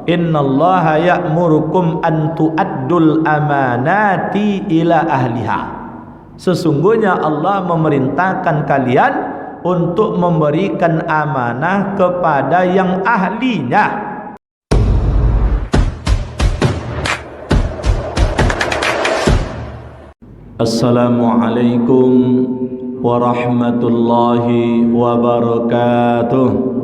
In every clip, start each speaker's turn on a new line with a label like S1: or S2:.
S1: innallaha ya'murukum an tu'addul amanati ila ahliha. Sesungguhnya Allah memerintahkan kalian untuk memberikan amanah kepada yang ahlinya. Assalamualaikum warahmatullahi wabarakatuh.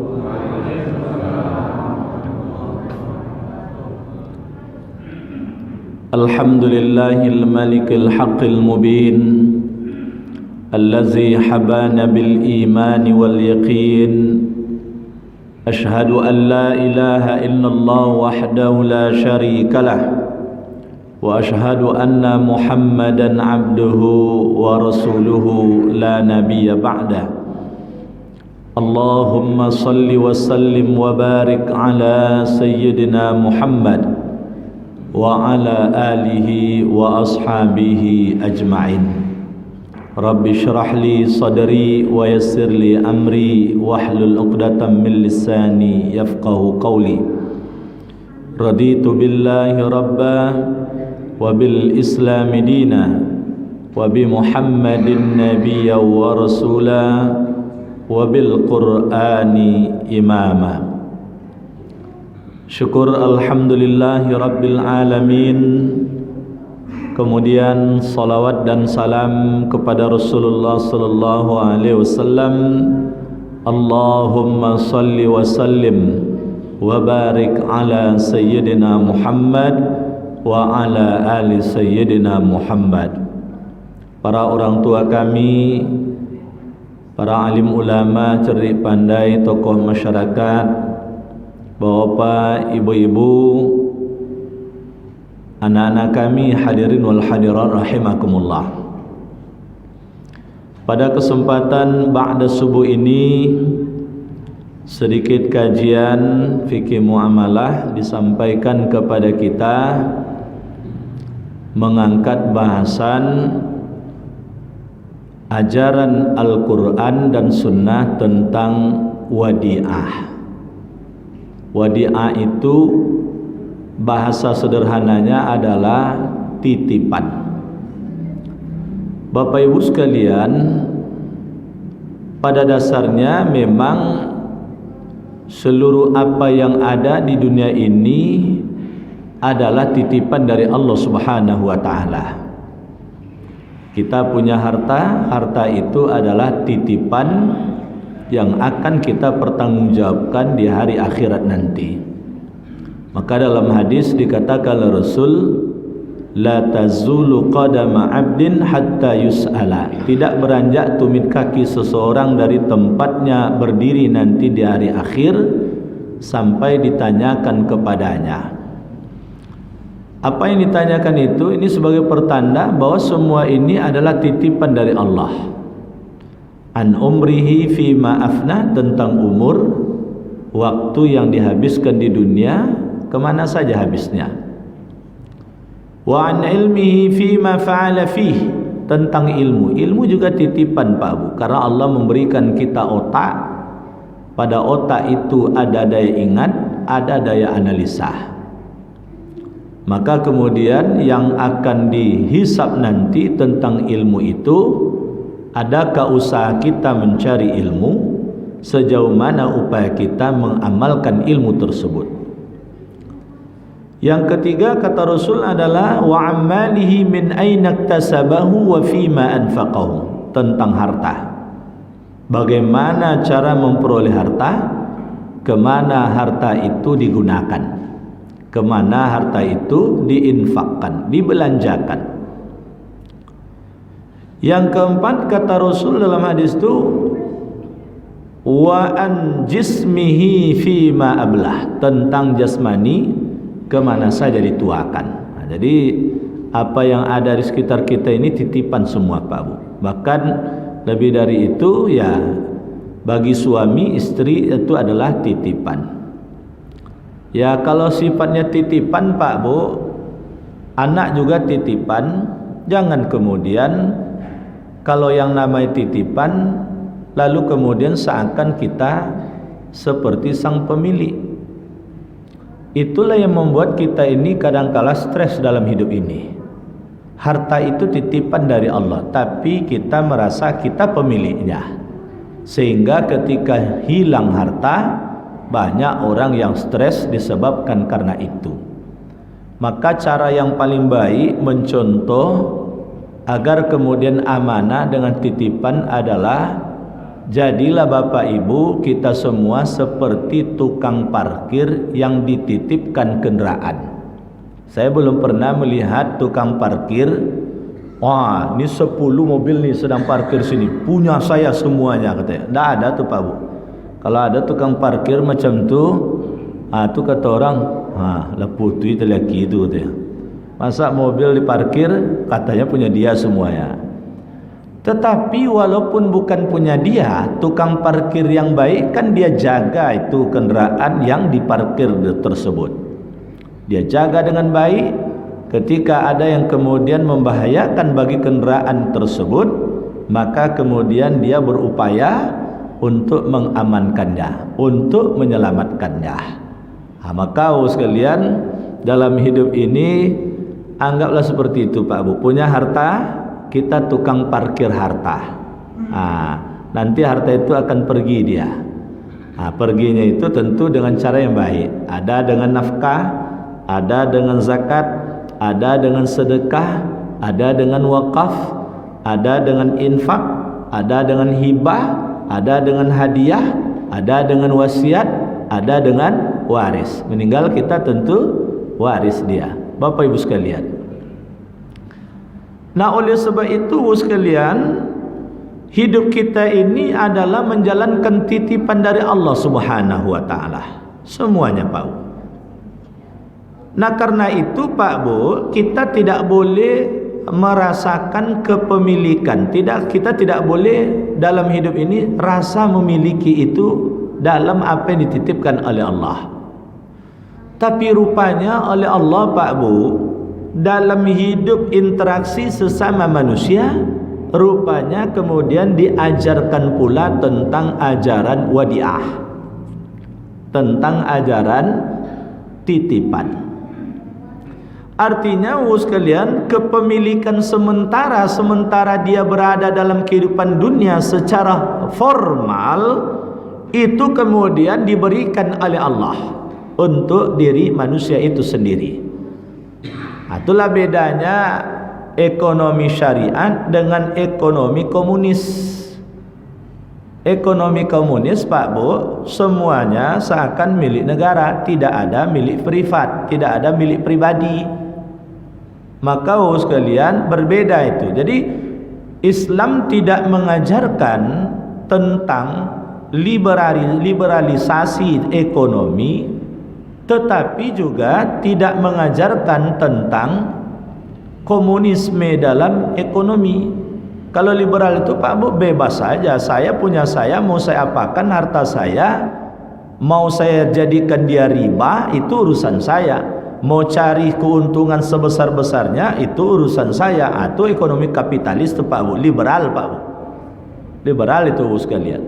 S1: Alhamdulillahil malikil haqqil mubin allazi habana bil iman wal yaqin. Ashhadu an la ilaha illallah wahdahu la syarika lah wa ashhadu anna Muhammadan abduhu wa rasuluhu la nabiyya ba'dah. Allahumma salli wa sallim wa barik ala sayyidina Muhammad wa ala alihi wa ashabihi ajma'in. Rabbi shrah li sadri wa yassir li amri wahlul 'uqdatam min lisani yafqahu qawli. Raditu billahi rabba wa bil islami dina wa bi Muhammadin nabiyya wa rasula wa bil qur'ani imama. Syukur alhamdulillahi rabbil alamin. Kemudian salawat dan salam kepada Rasulullah sallallahu alaihi wasallam. Allahumma salli wa sallim wa barik ala sayyidina Muhammad wa ala ali sayyidina Muhammad. Para orang tua kami, para alim ulama, cerdik pandai, tokoh masyarakat, bapak, ibu-ibu, anak-anak kami, hadirin wal hadirat rahimakumullah. Pada kesempatan ba'da subuh ini, sedikit kajian fikih muamalah disampaikan kepada kita, mengangkat bahasan ajaran Al-Quran dan Sunnah tentang wadi'ah. Wadi'ah itu bahasa sederhananya adalah titipan. Bapak Ibu sekalian, pada dasarnya memang seluruh apa yang ada di dunia ini adalah titipan dari Allah Subhanahu wa taala. Kita punya harta, harta itu adalah titipan yang akan kita pertanggungjawabkan di hari akhirat nanti. Maka dalam hadis dikatakan oleh Rasul, la tazulu qadama 'abdin hatta yus'ala. Tidak beranjak tumit kaki seseorang dari tempatnya berdiri nanti di hari akhir sampai ditanyakan kepadanya. Apa yang ditanyakan itu, ini sebagai pertanda bahwa semua ini adalah titipan dari Allah. An umrihi fi ma'afna, tentang umur, waktu yang dihabiskan di dunia, kemana saja habisnya. Wa an ilmihi fi ma fa'ala fih, tentang ilmu. Ilmu juga titipan Pak Bu, karena Allah memberikan kita otak. Pada otak itu ada daya ingat, ada daya analisa. Maka kemudian yang akan dihisab nanti tentang ilmu itu, adakah usaha kita mencari ilmu, sejauh mana upaya kita mengamalkan ilmu tersebut. Yang ketiga kata Rasul adalah wa ammalihi min aina iktasabahu wa fima anfaqahu, tentang harta. Bagaimana cara memperoleh harta, kemana harta itu digunakan, kemana harta itu diinfakkan, dibelanjakan. Yang keempat kata Rasul dalam hadis itu, wa an jismihi fima ablah, tentang jasmani, kemana saja dituakan. Nah, jadi apa yang ada di sekitar kita ini titipan semua Pak Bu. Bahkan lebih dari itu ya, bagi suami istri itu adalah titipan. Ya kalau sifatnya titipan Pak Bu, anak juga titipan. Jangan kemudian kalau yang namanya titipan lalu kemudian seakan kita seperti sang pemilik. Itulah yang membuat kita ini kadangkala stres dalam hidup ini. Harta itu titipan dari Allah, tapi kita merasa kita pemiliknya. Sehingga ketika hilang harta, banyak orang yang stres disebabkan karena itu. Maka cara yang paling baik mencontoh agar kemudian amanah dengan titipan adalah jadilah Bapak Ibu kita semua seperti tukang parkir yang dititipkan kendaraan. Saya belum pernah melihat tukang parkir, wah ini 10 mobil nih sedang parkir sini, punya saya semuanya katanya. Tidak ada tuh Pak Bu. Kalau ada tukang parkir macam tu, tu kata orang, leputui telaki itu katanya. Masa mobil diparkir katanya punya dia semuanya. Tetapi walaupun bukan punya dia, tukang parkir yang baik kan dia jaga itu kendaraan yang diparkir tersebut. Dia jaga dengan baik. Ketika ada yang kemudian membahayakan bagi kendaraan tersebut, maka kemudian dia berupaya untuk mengamankannya, untuk menyelamatkannya. Maka sekalian, dalam hidup ini anggaplah seperti itu Pak Bu. Punya harta, kita tukang parkir harta. Nanti harta itu akan pergi dia. Perginya itu tentu dengan cara yang baik. Ada dengan nafkah, ada dengan zakat, ada dengan sedekah, ada dengan wakaf, ada dengan infak, ada dengan hibah, ada dengan hadiah, ada dengan wasiat, ada dengan waris. Meninggal kita tentu waris dia. Bapak Ibu sekalian, nah oleh sebab itu sekalian, hidup kita ini adalah menjalankan titipan dari Allah Subhanahu wa taala. Semuanya Pak Bu. Nah karena itu Pak Bu, kita tidak boleh merasakan kepemilikan. Kita tidak boleh dalam hidup ini rasa memiliki itu dalam apa yang dititipkan oleh Allah. Tapi rupanya oleh Allah Pak Bu, dalam hidup interaksi sesama manusia, rupanya kemudian diajarkan pula tentang ajaran wadiah, tentang ajaran titipan. Artinya sekalian, kepemilikan sementara dia berada dalam kehidupan dunia secara formal itu kemudian diberikan oleh Allah untuk diri manusia itu sendiri. Itulah bedanya ekonomi syariat dengan ekonomi komunis. Ekonomi komunis Pak Bu, semuanya seakan milik negara, tidak ada milik privat, tidak ada milik pribadi. Maka sekalian berbeda itu. Jadi Islam tidak mengajarkan tentang liberalisasi ekonomi, tetapi juga tidak mengajarkan tentang komunisme dalam ekonomi. Kalau liberal itu Pak Bu bebas saja, saya punya saya, mau saya apakan harta saya, mau saya jadikan dia riba, itu urusan saya. Mau cari keuntungan sebesar-besarnya, itu urusan saya. Atau ekonomi kapitalis itu Pak Bu, liberal Pak Bu. Liberal itu sekalian.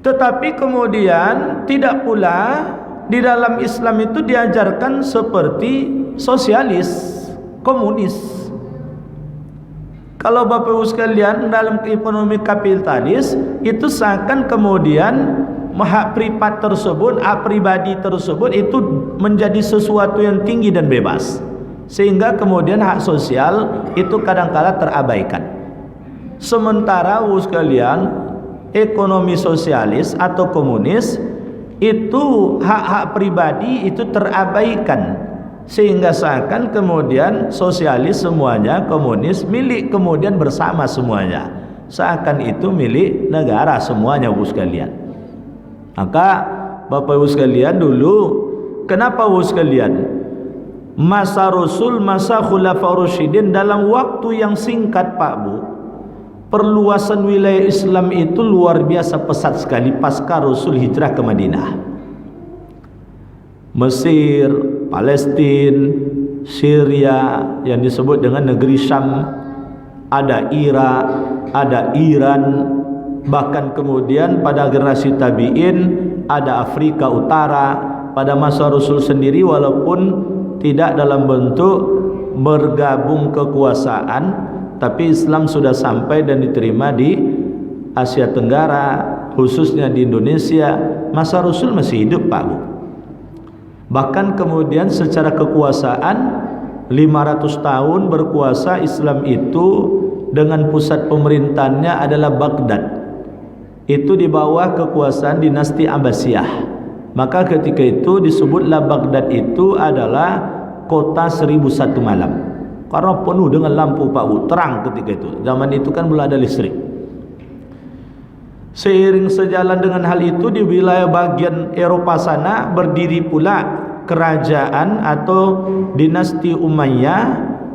S1: Tetapi kemudian tidak pula di dalam Islam itu diajarkan seperti sosialis, komunis. Kalau Bapak Ibu sekalian dalam ekonomi kapitalis itu seakan kemudian hak privat tersebut, hak pribadi tersebut itu menjadi sesuatu yang tinggi dan bebas, sehingga kemudian hak sosial itu kadang-kala terabaikan. Sementara sekalian ekonomi sosialis atau komunis itu hak-hak pribadi itu terabaikan, sehingga seakan kemudian sosialis semuanya, komunis milik kemudian bersama semuanya, seakan itu milik negara semuanya Bu sekalian. Maka Bapak Ibu sekalian dulu, kenapa Bu sekalian? Masa Rasul, masa Khulafaur Rasyidin dalam waktu yang singkat Pak Bu, perluasan wilayah Islam itu luar biasa pesat sekali pasca Rasul hijrah ke Madinah. Mesir, Palestina, Syria yang disebut dengan negeri Syam, ada Irak, ada Iran, bahkan kemudian pada generasi tabi'in ada Afrika Utara, pada masa Rasul sendiri, walaupun tidak dalam bentuk bergabung kekuasaan, tapi Islam sudah sampai dan diterima di Asia Tenggara, khususnya di Indonesia. Masa Rasul masih hidup Pak Bu. Bahkan kemudian secara kekuasaan 500 tahun berkuasa Islam itu dengan pusat pemerintahannya adalah Baghdad. Itu di bawah kekuasaan dinasti Abbasiyah. Maka ketika itu disebutlah Baghdad itu adalah kota 1001 malam. Karena penuh dengan lampu Pak Bu, terang ketika itu. Zaman itu kan belum ada listrik. Seiring sejalan dengan hal itu, di wilayah bagian Eropa sana berdiri pula kerajaan atau dinasti Umayyah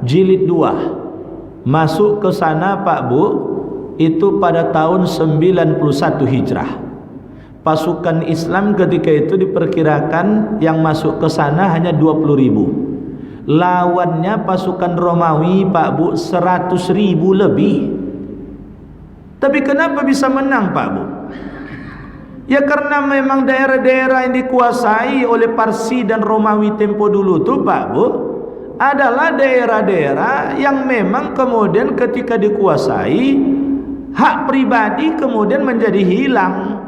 S1: jilid 2. Masuk ke sana Pak Bu itu pada tahun 91 Hijrah. Pasukan Islam ketika itu diperkirakan yang masuk ke sana hanya 20.000. Lawannya pasukan Romawi Pak Bu 100.000 lebih. Tapi kenapa bisa menang Pak Bu? Ya karena memang daerah-daerah yang dikuasai oleh Parsi dan Romawi tempo dulu tuh Pak Bu adalah daerah-daerah yang memang kemudian ketika dikuasai hak pribadi kemudian menjadi hilang.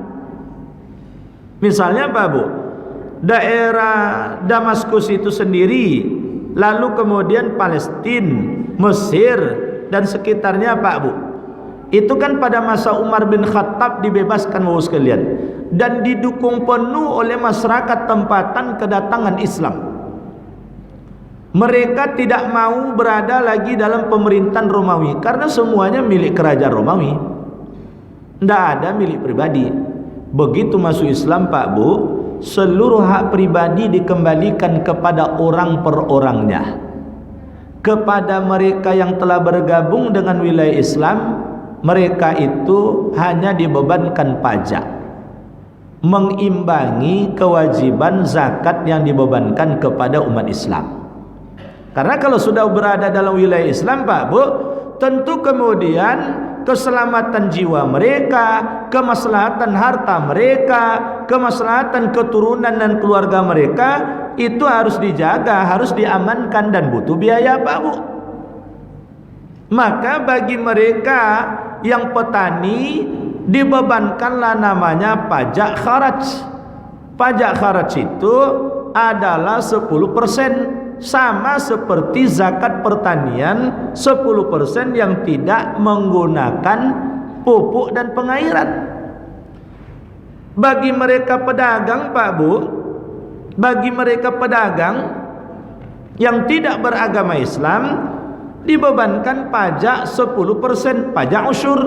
S1: Misalnya Pak Bu, daerah Damaskus itu sendiri, lalu kemudian Palestina, Mesir dan sekitarnya Pak Bu, itu kan pada masa Umar bin Khattab dibebaskan Bapak sekalian, dan didukung penuh oleh masyarakat tempatan kedatangan Islam. Mereka tidak mau berada lagi dalam pemerintahan Romawi karena semuanya milik kerajaan Romawi, tidak ada milik pribadi. Begitu masuk Islam Pak Bu, seluruh hak pribadi dikembalikan kepada orang per orangnya. Kepada mereka yang telah bergabung dengan wilayah Islam, mereka itu hanya dibebankan pajak, mengimbangi kewajiban zakat yang dibebankan kepada umat Islam. Karena kalau sudah berada dalam wilayah Islam Pak Bu, tentu kemudian keselamatan jiwa mereka, kemaslahatan harta mereka, kemaslahatan keturunan dan keluarga mereka itu harus dijaga, harus diamankan dan butuh biaya Pak Bu. Maka bagi mereka yang petani dibebankanlah namanya pajak kharaj. Pajak kharaj itu adalah 10%, sama seperti zakat pertanian 10% yang tidak menggunakan pupuk dan pengairan. Bagi mereka pedagang Pak Bu, bagi mereka pedagang yang tidak beragama Islam dibebankan pajak 10%, pajak usyur.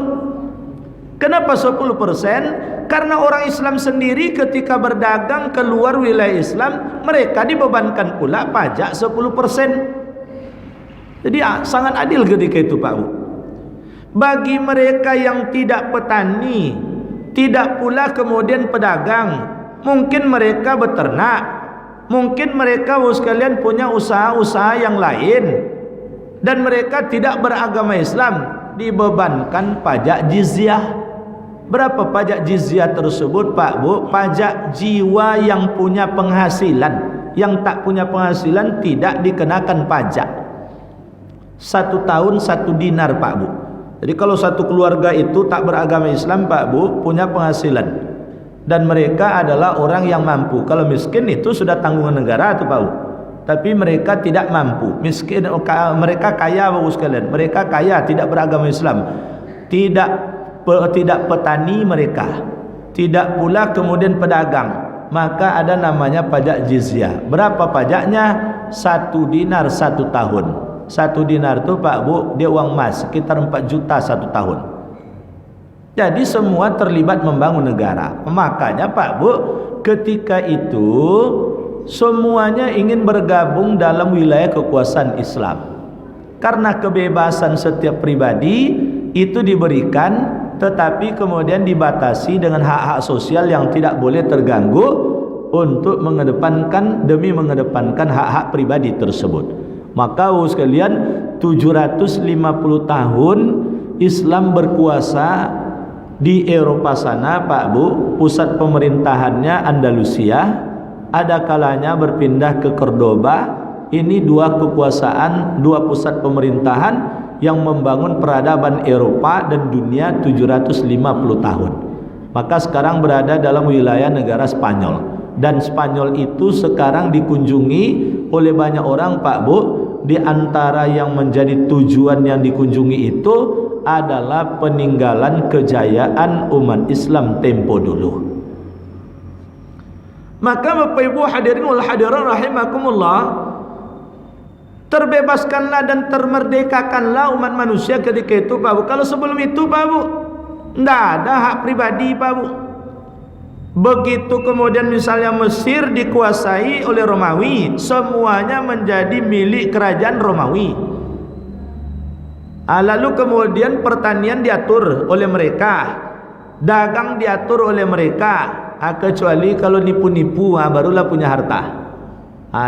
S1: Kenapa 10%? Karena orang Islam sendiri ketika berdagang keluar wilayah Islam, mereka dibebankan pula pajak 10%. Jadi sangat adil ketika itu Pak Bu. Bagi mereka yang tidak petani, tidak pula kemudian pedagang, mungkin mereka beternak, mungkin mereka sekalian punya usaha-usaha yang lain, dan mereka tidak beragama Islam, dibebankan pajak jizyah. Berapa pajak jizyah tersebut Pak Bu? Pajak jiwa yang punya penghasilan. Yang tak punya penghasilan tidak dikenakan pajak. 1 tahun 1 dinar Pak Bu. Jadi kalau satu keluarga itu tak beragama Islam Pak Bu, punya penghasilan, dan mereka adalah orang yang mampu. Kalau miskin itu sudah tanggungan negara tuh Pak Bu. Tapi mereka tidak mampu. Miskin, mereka kaya Bapak sekalian. Mereka kaya, tidak beragama Islam. Tidak petani mereka, tidak pula kemudian pedagang, maka ada namanya pajak jizyah. Berapa pajaknya? 1 dinar 1 tahun. 1 dinar itu Pak Bu, dia uang emas sekitar 4 juta 1 tahun. Jadi semua terlibat membangun negara. Makanya Pak Bu, ketika itu semuanya ingin bergabung dalam wilayah kekuasaan Islam, karena kebebasan setiap pribadi itu diberikan, tetapi kemudian dibatasi dengan hak-hak sosial yang tidak boleh terganggu untuk demi mengedepankan hak-hak pribadi tersebut. Maka sekalian, 750 tahun Islam berkuasa di Eropa sana Pak Bu. Pusat pemerintahannya Andalusia ada kalanya berpindah ke Cordoba. Ini dua kekuasaan, dua pusat pemerintahan yang membangun peradaban Eropa dan dunia 750 tahun. Maka sekarang berada dalam wilayah negara Spanyol, dan Spanyol itu sekarang dikunjungi oleh banyak orang, Pak Bu. Di antara yang menjadi tujuan yang dikunjungi itu adalah peninggalan kejayaan umat Islam tempo dulu. Maka Bapak Ibu hadirin wal hadirat rahimakumullah, terbebaskanlah dan termerdekakanlah umat manusia ketika itu, Pak Bu. Kalau sebelum itu, Pak Bu, tidak ada hak pribadi, Pak Bu. Begitu kemudian misalnya Mesir dikuasai oleh Romawi, semuanya menjadi milik kerajaan Romawi. Lalu kemudian pertanian diatur oleh mereka, dagang diatur oleh mereka. Kecuali kalau nipu-nipu, barulah punya harta.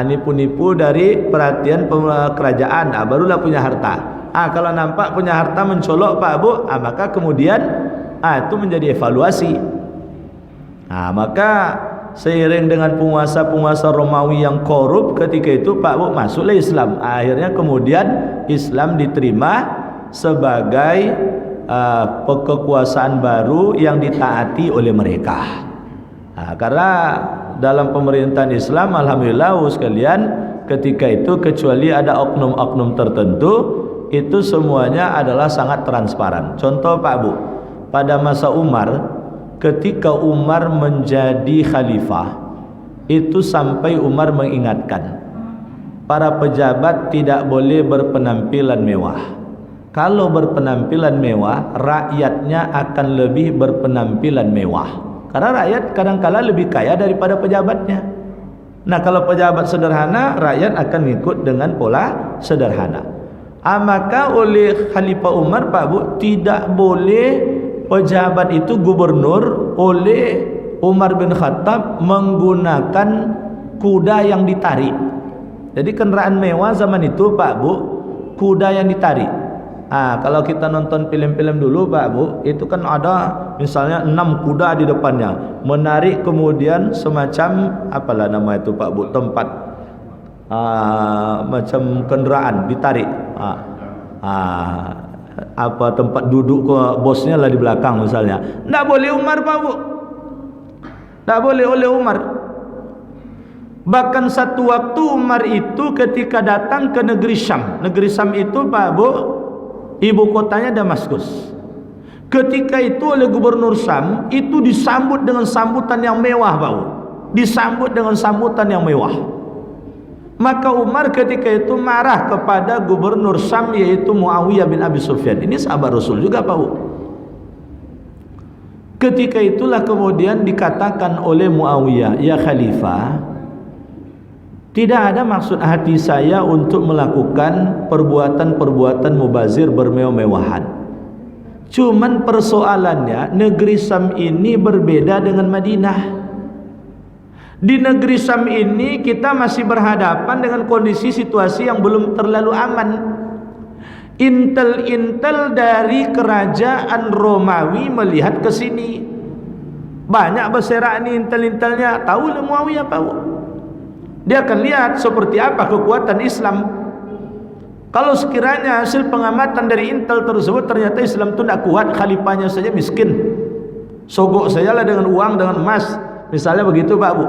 S1: Nipu-nipu dari perhatian kerajaan, barulah punya harta. Kalau nampak punya harta mencolok, Pak Bu, maka kemudian itu menjadi evaluasi. Maka seiring dengan penguasa-penguasa Romawi yang korup ketika itu, Pak Bu, masuklah Islam. Akhirnya kemudian Islam diterima sebagai kekuasaan baru yang ditaati oleh mereka. Karena dalam pemerintahan Islam, alhamdulillah sekalian, ketika itu kecuali ada oknum-oknum tertentu, itu semuanya adalah sangat transparan. Contoh, Pak Bu, pada masa Umar, ketika Umar menjadi khalifah, itu sampai Umar mengingatkan para pejabat tidak boleh berpenampilan mewah. Kalau berpenampilan mewah, rakyatnya akan lebih berpenampilan mewah. Karena rakyat kadang-kala lebih kaya daripada pejabatnya. Nah, kalau pejabat sederhana, rakyat akan ikut dengan pola sederhana. Maka oleh Khalifah Umar, Pak Bu, tidak boleh pejabat itu gubernur oleh Umar bin Khattab menggunakan kuda yang ditarik. Jadi kendaraan mewah zaman itu, Pak Bu, kuda yang ditarik. Kalau kita nonton film-film dulu, Pak Bu, itu kan ada misalnya 6 kuda di depannya, menarik kemudian semacam apalah nama itu, Pak Bu, tempat macam kendaraan ditarik. Apa tempat duduk ke bosnya lah di belakang misalnya. Tidak boleh Umar, Pak Bu, tidak boleh oleh Umar. Bahkan satu waktu Umar itu ketika datang ke negeri Syam. Negeri Syam itu, Pak Bu, ibu kotanya Damaskus. Ketika itu oleh gubernur Syam itu disambut dengan sambutan yang mewah, Pak Bu. Disambut dengan sambutan yang mewah. Maka Umar ketika itu marah kepada gubernur Syam, yaitu Muawiyah bin Abi Sufyan. Ini sahabat Rasul juga, Pak Bu. Ketika itulah kemudian dikatakan oleh Muawiyah, ya Khalifah, tidak ada maksud hati saya untuk melakukan perbuatan-perbuatan mubazir bermewah-mewahan. Cuman persoalannya negeri Syam ini berbeda dengan Madinah. Di negeri Syam ini kita masih berhadapan dengan kondisi situasi yang belum terlalu aman. Intel-intel dari kerajaan Romawi melihat ke sini. Banyak berserak ni intel-intelnya, tahu lah Muawiyah, Pak Bu. Dia akan lihat seperti apa kekuatan Islam. Kalau sekiranya hasil pengamatan dari intel tersebut ternyata Islam itu tidak kuat, khalifahnya saja miskin, sogok sajalah dengan uang, dengan emas, misalnya begitu, Pak Bu.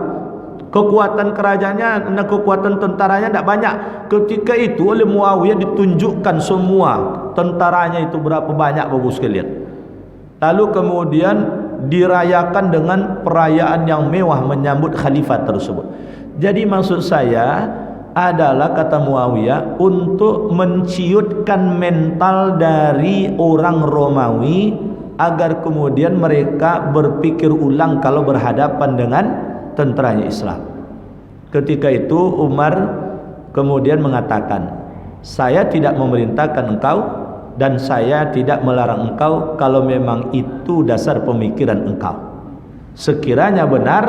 S1: Kekuatan kerajaannya dan kekuatan tentaranya tidak banyak. Ketika itu oleh Muawiyah ditunjukkan semua tentaranya itu berapa banyak, bagus sekalian. Lalu kemudian dirayakan dengan perayaan yang mewah menyambut khalifah tersebut. Jadi maksud saya adalah, kata Muawiyah, untuk menciutkan mental dari orang Romawi agar kemudian mereka berpikir ulang kalau berhadapan dengan tenteranya Islam. Ketika itu Umar kemudian mengatakan, saya tidak memerintahkan engkau dan saya tidak melarang engkau kalau memang itu dasar pemikiran engkau. Sekiranya benar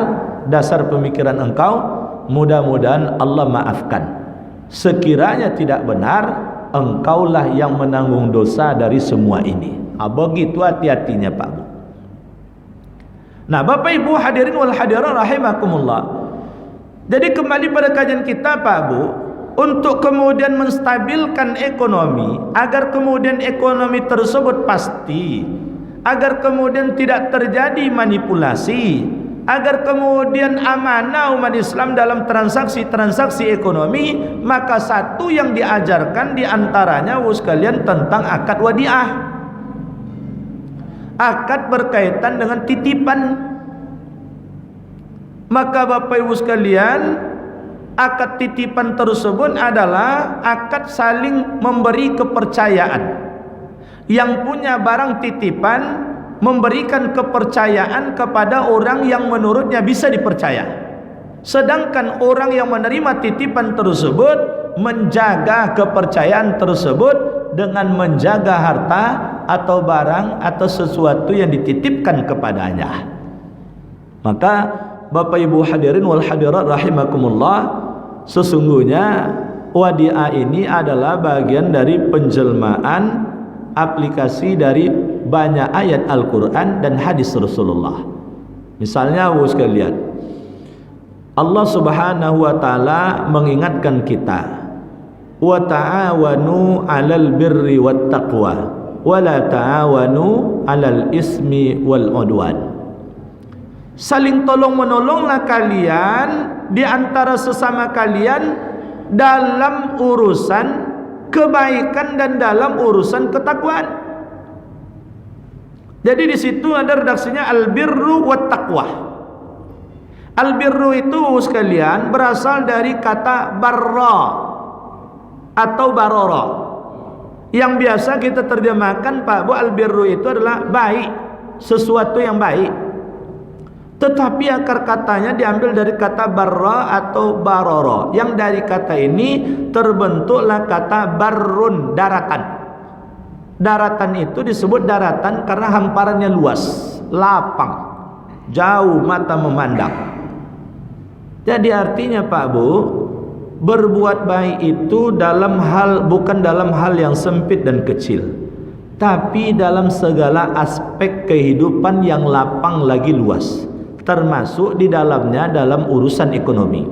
S1: dasar pemikiran engkau, mudah-mudahan Allah maafkan. Sekiranya tidak benar, engkaulah yang menanggung dosa dari semua ini. Begitu hati-hatinya, Pak Bu. Nah, Bapak Ibu hadirin wal hadirat rahimakumullah, Jadi kembali pada kajian kita Pak Bu, untuk kemudian menstabilkan ekonomi, agar kemudian ekonomi tersebut pasti, agar kemudian tidak terjadi manipulasi, agar kemudian amanah umat Islam dalam transaksi-transaksi ekonomi, maka satu yang diajarkan diantaranya sekalian tentang akad wadiah, akad berkaitan dengan titipan. Maka Bapak Ibu sekalian, akad titipan tersebut adalah akad saling memberi kepercayaan. Yang punya barang titipan memberikan kepercayaan kepada orang yang menurutnya bisa dipercaya, sedangkan orang yang menerima titipan tersebut menjaga kepercayaan tersebut dengan menjaga harta atau barang atau sesuatu yang dititipkan kepadanya. Maka Bapak Ibu hadirin wal hadirat rahimakumullah, sesungguhnya wadiah ini adalah bagian dari penjelmaan aplikasi dari banyak ayat Al-Quran dan hadis Rasulullah. Misalnya Bapak sekalian, Allah Subhanahu wa taala mengingatkan kita, wa ta'awanu 'alal birri wat taqwa wa la ta'awanu 'alal ismi wal 'udwan. Saling tolong menolonglah kalian di antara sesama kalian dalam urusan kebaikan dan dalam urusan ketakwaan. Jadi di situ ada redaksinya al-birru wat taqwa. Al-birru itu sekalian berasal dari kata barra atau barara, yang biasa kita terjemahkan Pak Bu, al-birru itu adalah baik, sesuatu yang baik. Tetapi akar katanya diambil dari kata barra atau barara, yang dari kata ini terbentuklah kata barrun, daratan. Daratan itu disebut daratan karena hamparannya luas, lapang, jauh mata memandang. Jadi artinya Pak Bu, berbuat baik itu dalam hal, bukan dalam hal yang sempit dan kecil, tapi dalam segala aspek kehidupan yang lapang lagi luas, termasuk di dalamnya dalam urusan ekonomi.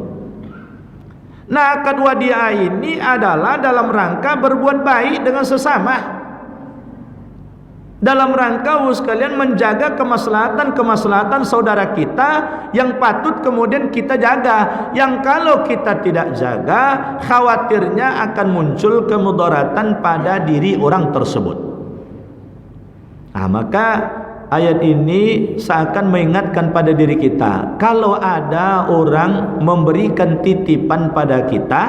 S1: Nah, akad wadiah ini adalah dalam rangka berbuat baik dengan sesama, dalam rangka sekalian menjaga kemaslahatan saudara kita yang patut kemudian kita jaga, yang kalau kita tidak jaga khawatirnya akan muncul kemudaratan pada diri orang tersebut. Nah, maka ayat ini seakan mengingatkan pada diri kita, kalau ada orang memberikan titipan pada kita,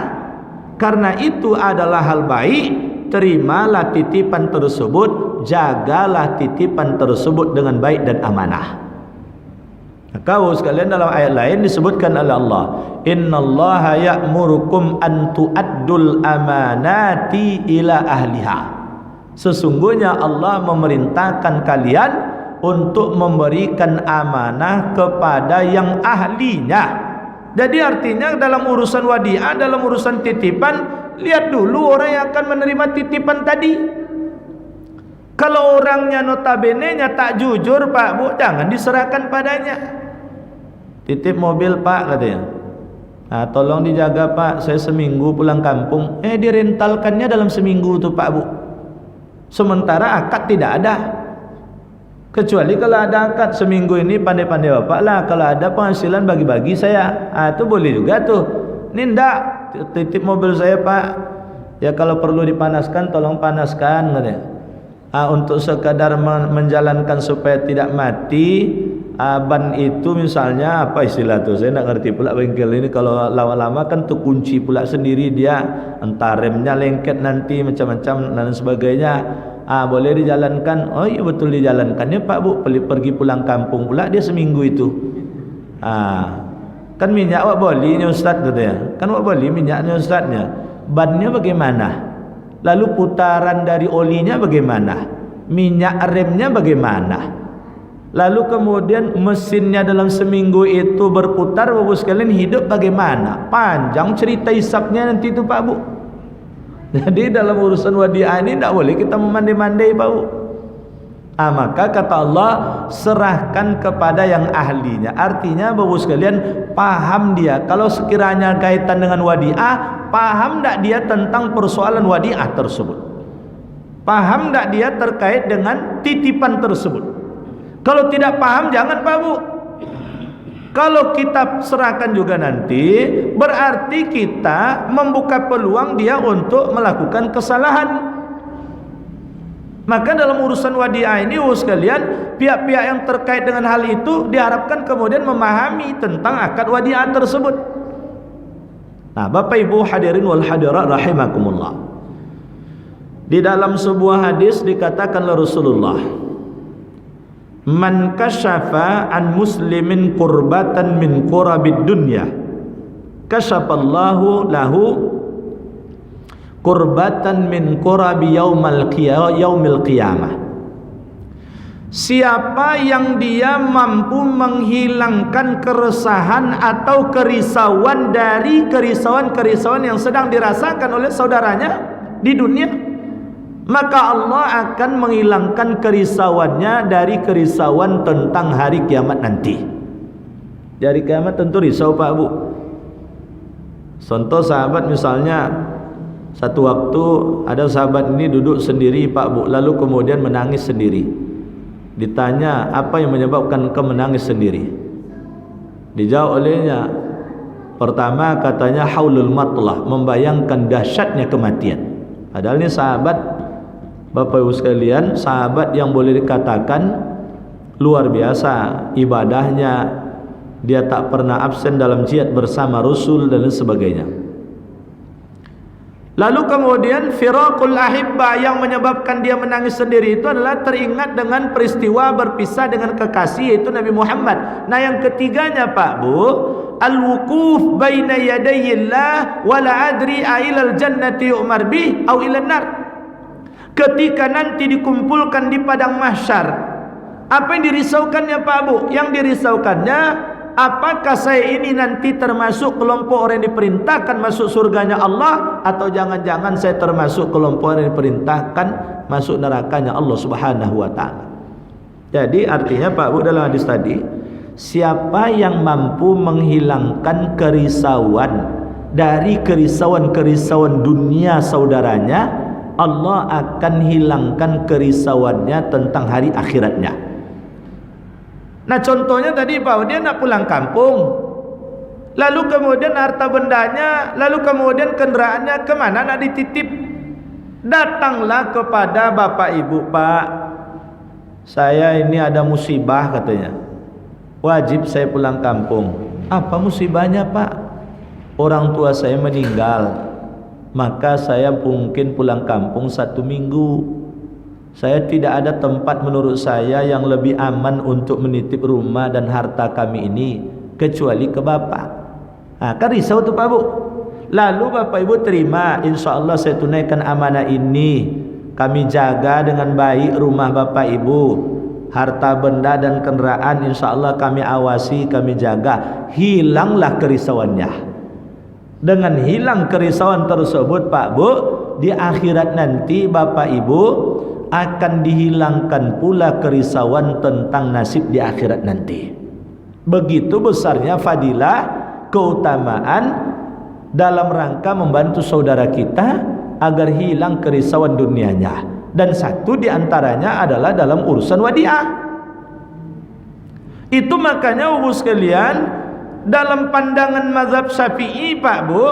S1: karena itu adalah hal baik, terimalah titipan tersebut, jagalah titipan tersebut dengan baik dan amanah. Maka sekalian, dalam ayat lain disebutkan oleh Allah, innallaha ya'murukum an tu'addul amanati ila ahliha. Sesungguhnya Allah memerintahkan kalian untuk memberikan amanah kepada yang ahlinya. Jadi artinya dalam urusan wadiah, dalam urusan titipan, lihat dulu orang yang akan menerima titipan tadi. Kalau orangnya notabene-nya tak jujur Pak Bu, jangan diserahkan padanya. Titip mobil Pak katanya, nah, tolong dijaga Pak, saya seminggu pulang kampung. Direntalkannya dalam seminggu tuh Pak Bu, sementara akad tidak ada. Kecuali kalau ada akad, seminggu ini pandai-pandai Bapak lah, kalau ada penghasilan bagi-bagi saya, itu boleh juga tuh. Ini ndak, titip mobil saya Pak, ya kalau perlu dipanaskan tolong panaskan katanya. Untuk sekadar menjalankan supaya tidak mati, ban itu misalnya, apa istilah tuh, saya nak ngerti pula bengkel ini, kalau lama-lama kan tuh kunci pula sendiri dia, entah remnya lengket nanti macam-macam dan sebagainya. Boleh dijalankan. Oh iya betul dijalankan ya Pak Bu, pergi pulang kampung pula dia seminggu itu. Kan minyak wak bolehnya Ustaz katanya, kan wak boleh minyaknya Ustaznya, bannya bagaimana, lalu putaran dari olinya bagaimana, minyak remnya bagaimana, lalu kemudian mesinnya dalam seminggu itu berputar Bapak sekalian hidup bagaimana, panjang cerita hisapnya nanti itu Pak Bu. Jadi dalam urusan wadiah ini tidak boleh kita memandai-mandai Pak Bu. Maka kata Allah, serahkan kepada yang ahlinya. Artinya Bapak sekalian, paham dia kalau sekiranya kaitan dengan wadiah, paham tak dia tentang persoalan wadiah tersebut, paham tak dia terkait dengan titipan tersebut. Kalau tidak paham, jangan Pak Bu. Kalau kita serahkan juga nanti, berarti kita membuka peluang dia untuk melakukan kesalahan. Maka dalam urusan wadiah ini sekalian, pihak-pihak yang terkait dengan hal itu diharapkan kemudian memahami tentang akad wadiah tersebut. Nah, Bapak Ibu hadirin wal hadirat rahimakumullah, di dalam sebuah hadis dikatakan oleh Rasulullah, man kasyafa an muslimin qurbatan min qurabid dunya kasyafallahu lahu qurbatan min qurabi yaumil qiyamah. Siapa yang dia mampu menghilangkan keresahan atau kerisauan dari kerisauan-kerisauan yang sedang dirasakan oleh saudaranya di dunia, maka Allah akan menghilangkan kerisauannya dari kerisauan tentang hari kiamat nanti. Dari kiamat tentu risau Pak Bu. Contoh sahabat misalnya, satu waktu ada sahabat ini duduk sendiri Pak Bu, lalu kemudian menangis sendiri. Ditanya, apa yang menyebabkan kau menangis sendiri? Dijawab olehnya, pertama katanya haulul matlah, membayangkan dahsyatnya kematian. Padahal ini sahabat, Bapak Ibu sekalian, sahabat yang boleh dikatakan luar biasa ibadahnya, dia tak pernah absen dalam jihad bersama Rasul dan lain sebagainya. Lalu kemudian firaqul ahibba, yang menyebabkan dia menangis sendiri itu adalah teringat dengan peristiwa berpisah dengan kekasih, yaitu Nabi Muhammad. Nah, yang ketiganya Pak Bu, al-wuquf baina yadayillah wa la adri ailal jannati umar bih au ilan nar. Ketika nanti dikumpulkan di padang mahsyar, apa yang dirisaukannya Pak Bu? Yang dirisaukannya, apakah saya ini nanti termasuk kelompok orang yang diperintahkan masuk surganya Allah, atau jangan-jangan saya termasuk kelompok orang yang diperintahkan masuk nerakanya Allah Subhanahu wa taala. Jadi artinya Pak Bu, dalam hadis tadi, siapa yang mampu menghilangkan kerisauan dari kerisauan-kerisauan dunia saudaranya, Allah akan hilangkan kerisauannya tentang hari akhiratnya. Nah, contohnya tadi Pak, dia nak pulang kampung, lalu kemudian harta bendanya, lalu kemudian kendaraannya kemana nak dititip? Datanglah kepada bapak ibu, Pak, saya ini ada musibah katanya, wajib saya pulang kampung. Apa musibahnya Pak? Orang tua saya meninggal, maka saya mungkin pulang kampung 1 minggu. Saya tidak ada tempat menurut saya yang lebih aman untuk menitip rumah dan harta kami ini kecuali ke Bapak. Nah, kan risau tu Pak Bu. Lalu Bapak Ibu terima, insya Allah saya tunaikan amanah ini, kami jaga dengan baik rumah Bapak Ibu, harta benda dan kendaraan insya Allah kami awasi, kami jaga. Hilanglah kerisauannya. Dengan hilang kerisauan tersebut Pak Bu, di akhirat nanti Bapak Ibu akan dihilangkan pula kerisauan tentang nasib di akhirat nanti. Begitu besarnya fadilah, keutamaan dalam rangka membantu saudara kita agar hilang kerisauan dunianya. Dan satu di antaranya adalah dalam urusan wadiah. Itu makanya Ibu sekalian, dalam pandangan mazhab Syafi'i Pak Bu,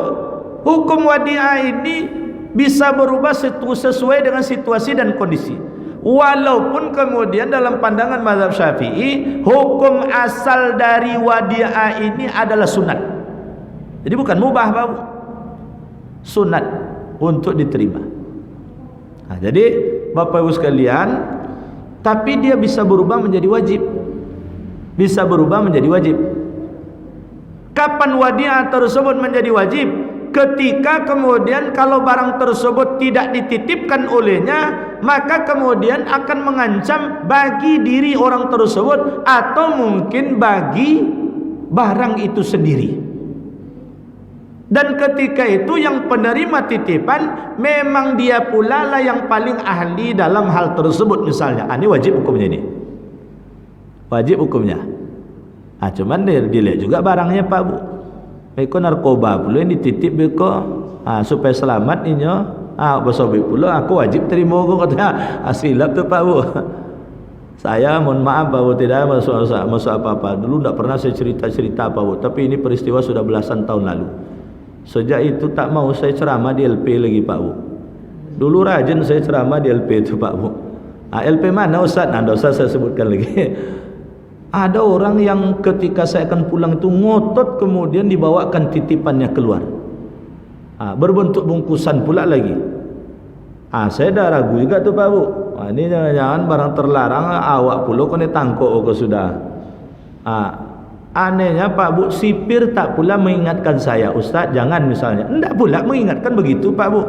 S1: hukum wadiah ini bisa berubah sesuai dengan situasi dan kondisi. Walaupun kemudian dalam pandangan mazhab Syafi'i, hukum asal dari wadiah ini adalah sunat. Jadi bukan mubah Pak Bu, sunat untuk diterima. Nah, jadi Bapak Ibu sekalian, tapi dia bisa berubah menjadi wajib. Bisa berubah menjadi wajib. Kapan wadiah tersebut menjadi wajib? Ketika kemudian kalau barang tersebut tidak dititipkan olehnya, maka kemudian akan mengancam bagi diri orang tersebut atau mungkin bagi barang itu sendiri. Dan ketika itu yang penerima titipan memang dia pula lah yang paling ahli dalam hal tersebut misalnya. Ini wajib hukumnya ini. Wajib hukumnya. Cuman dia dilihat juga barangnya Pak Bu. Beko narkoba pula yang dititip beko. Supaya selamat inyo. Bersobi pula aku wajib terima kok katanya. Silap tu Pak Bu. Saya mohon maaf Pak Bu, tidak masuk apa-apa. Dulu tidak pernah saya cerita-cerita Pak Bu. Tapi ini peristiwa sudah belasan tahun lalu. Sejak itu tak mau saya ceramah di LP lagi Pak Bu. Dulu rajin saya ceramah di LP itu Pak Bu. LP mana Ustaz? Tidak usah saya sebutkan lagi. Ada orang yang ketika saya akan pulang itu ngotot kemudian dibawakan titipannya keluar. Berbentuk bungkusan pula lagi. Saya dah ragu juga tu Pak Bu. Ini jangan-jangan barang terlarang awak pula kau ni tangkuk kau sudah. Anehnya Pak Bu, sipir tak pula mengingatkan saya, Ustaz jangan misalnya. Tidak pula mengingatkan begitu Pak Bu.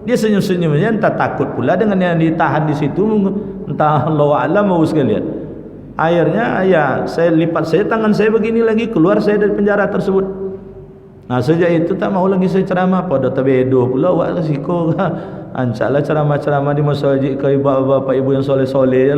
S1: Dia senyum-senyum saja, entah takut pula dengan yang ditahan di situ, entah Allah Alam mau sekalian. Akhirnya ya saya lipat tangan saya begini lagi, keluar saya dari penjara tersebut. Sejak itu tak mau lagi saya ceramah pada tabedo pula awak resiko. Ancalah ceramah-ceramah di masjid ke bapak ibu yang soleh-soleh.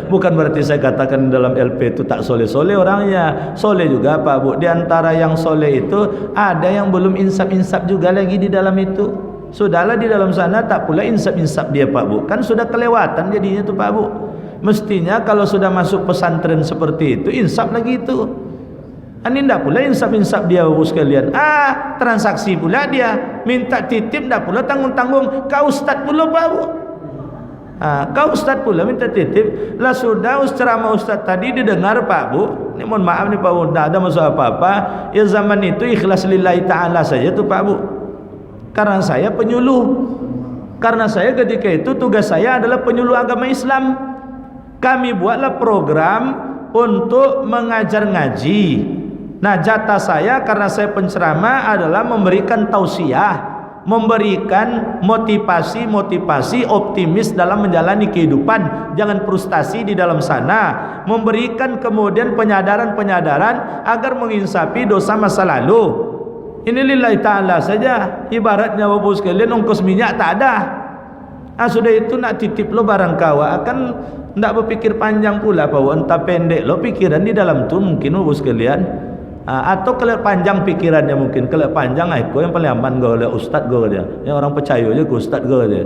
S1: Bukan berarti saya katakan dalam LP itu tak soleh-soleh orangnya. Soleh juga Pak Bu. Di antara yang soleh itu ada yang belum insaf-insaf juga lagi di dalam itu. Sudahlah di dalam sana tak pula insaf-insaf dia Pak Bu. Kan sudah kelewatan jadinya tu Pak Bu. Mestinya kalau sudah masuk pesantren seperti itu insaf lagi itu. Ini tidak pula insaf-insaf dia Bapak sekalian. Transaksi pula dia. Minta titip tidak pula tanggung-tanggung. Kau ustaz pula Pak Bu. Kau ustaz pula minta titip. Lah sudah ceramah ustaz tadi didengar Pak Bu. Ini mohon maaf nih Pak Bu. Tidak ada masalah apa-apa. Ya zaman itu ikhlas lillahi ta'ala saja tu Pak Bu. Karena saya penyuluh. Karena saya ketika itu tugas saya adalah penyuluh agama Islam. Kami buatlah program untuk mengajar ngaji. Nah jatah saya karena saya penceramah adalah memberikan tausiah, memberikan motivasi optimis dalam menjalani kehidupan, jangan frustasi di dalam sana, memberikan kemudian penyadaran agar menginsafi dosa masa lalu. Ini lillahi ta'ala saja. Ibaratnya Bapak sekalian ongkos minyak tak ada. Sudah itu nak titip lo barang kawa akan tidak berpikir panjang pula Pak. Entah pendek lo pikiran di dalam tu mungkin Bapak sekalian. Atau kalau panjang pikirannya mungkin, kalau panjang aku yang paling aman oleh ustaz gue dia, yang orang percaya aja ke ustaz gue dia.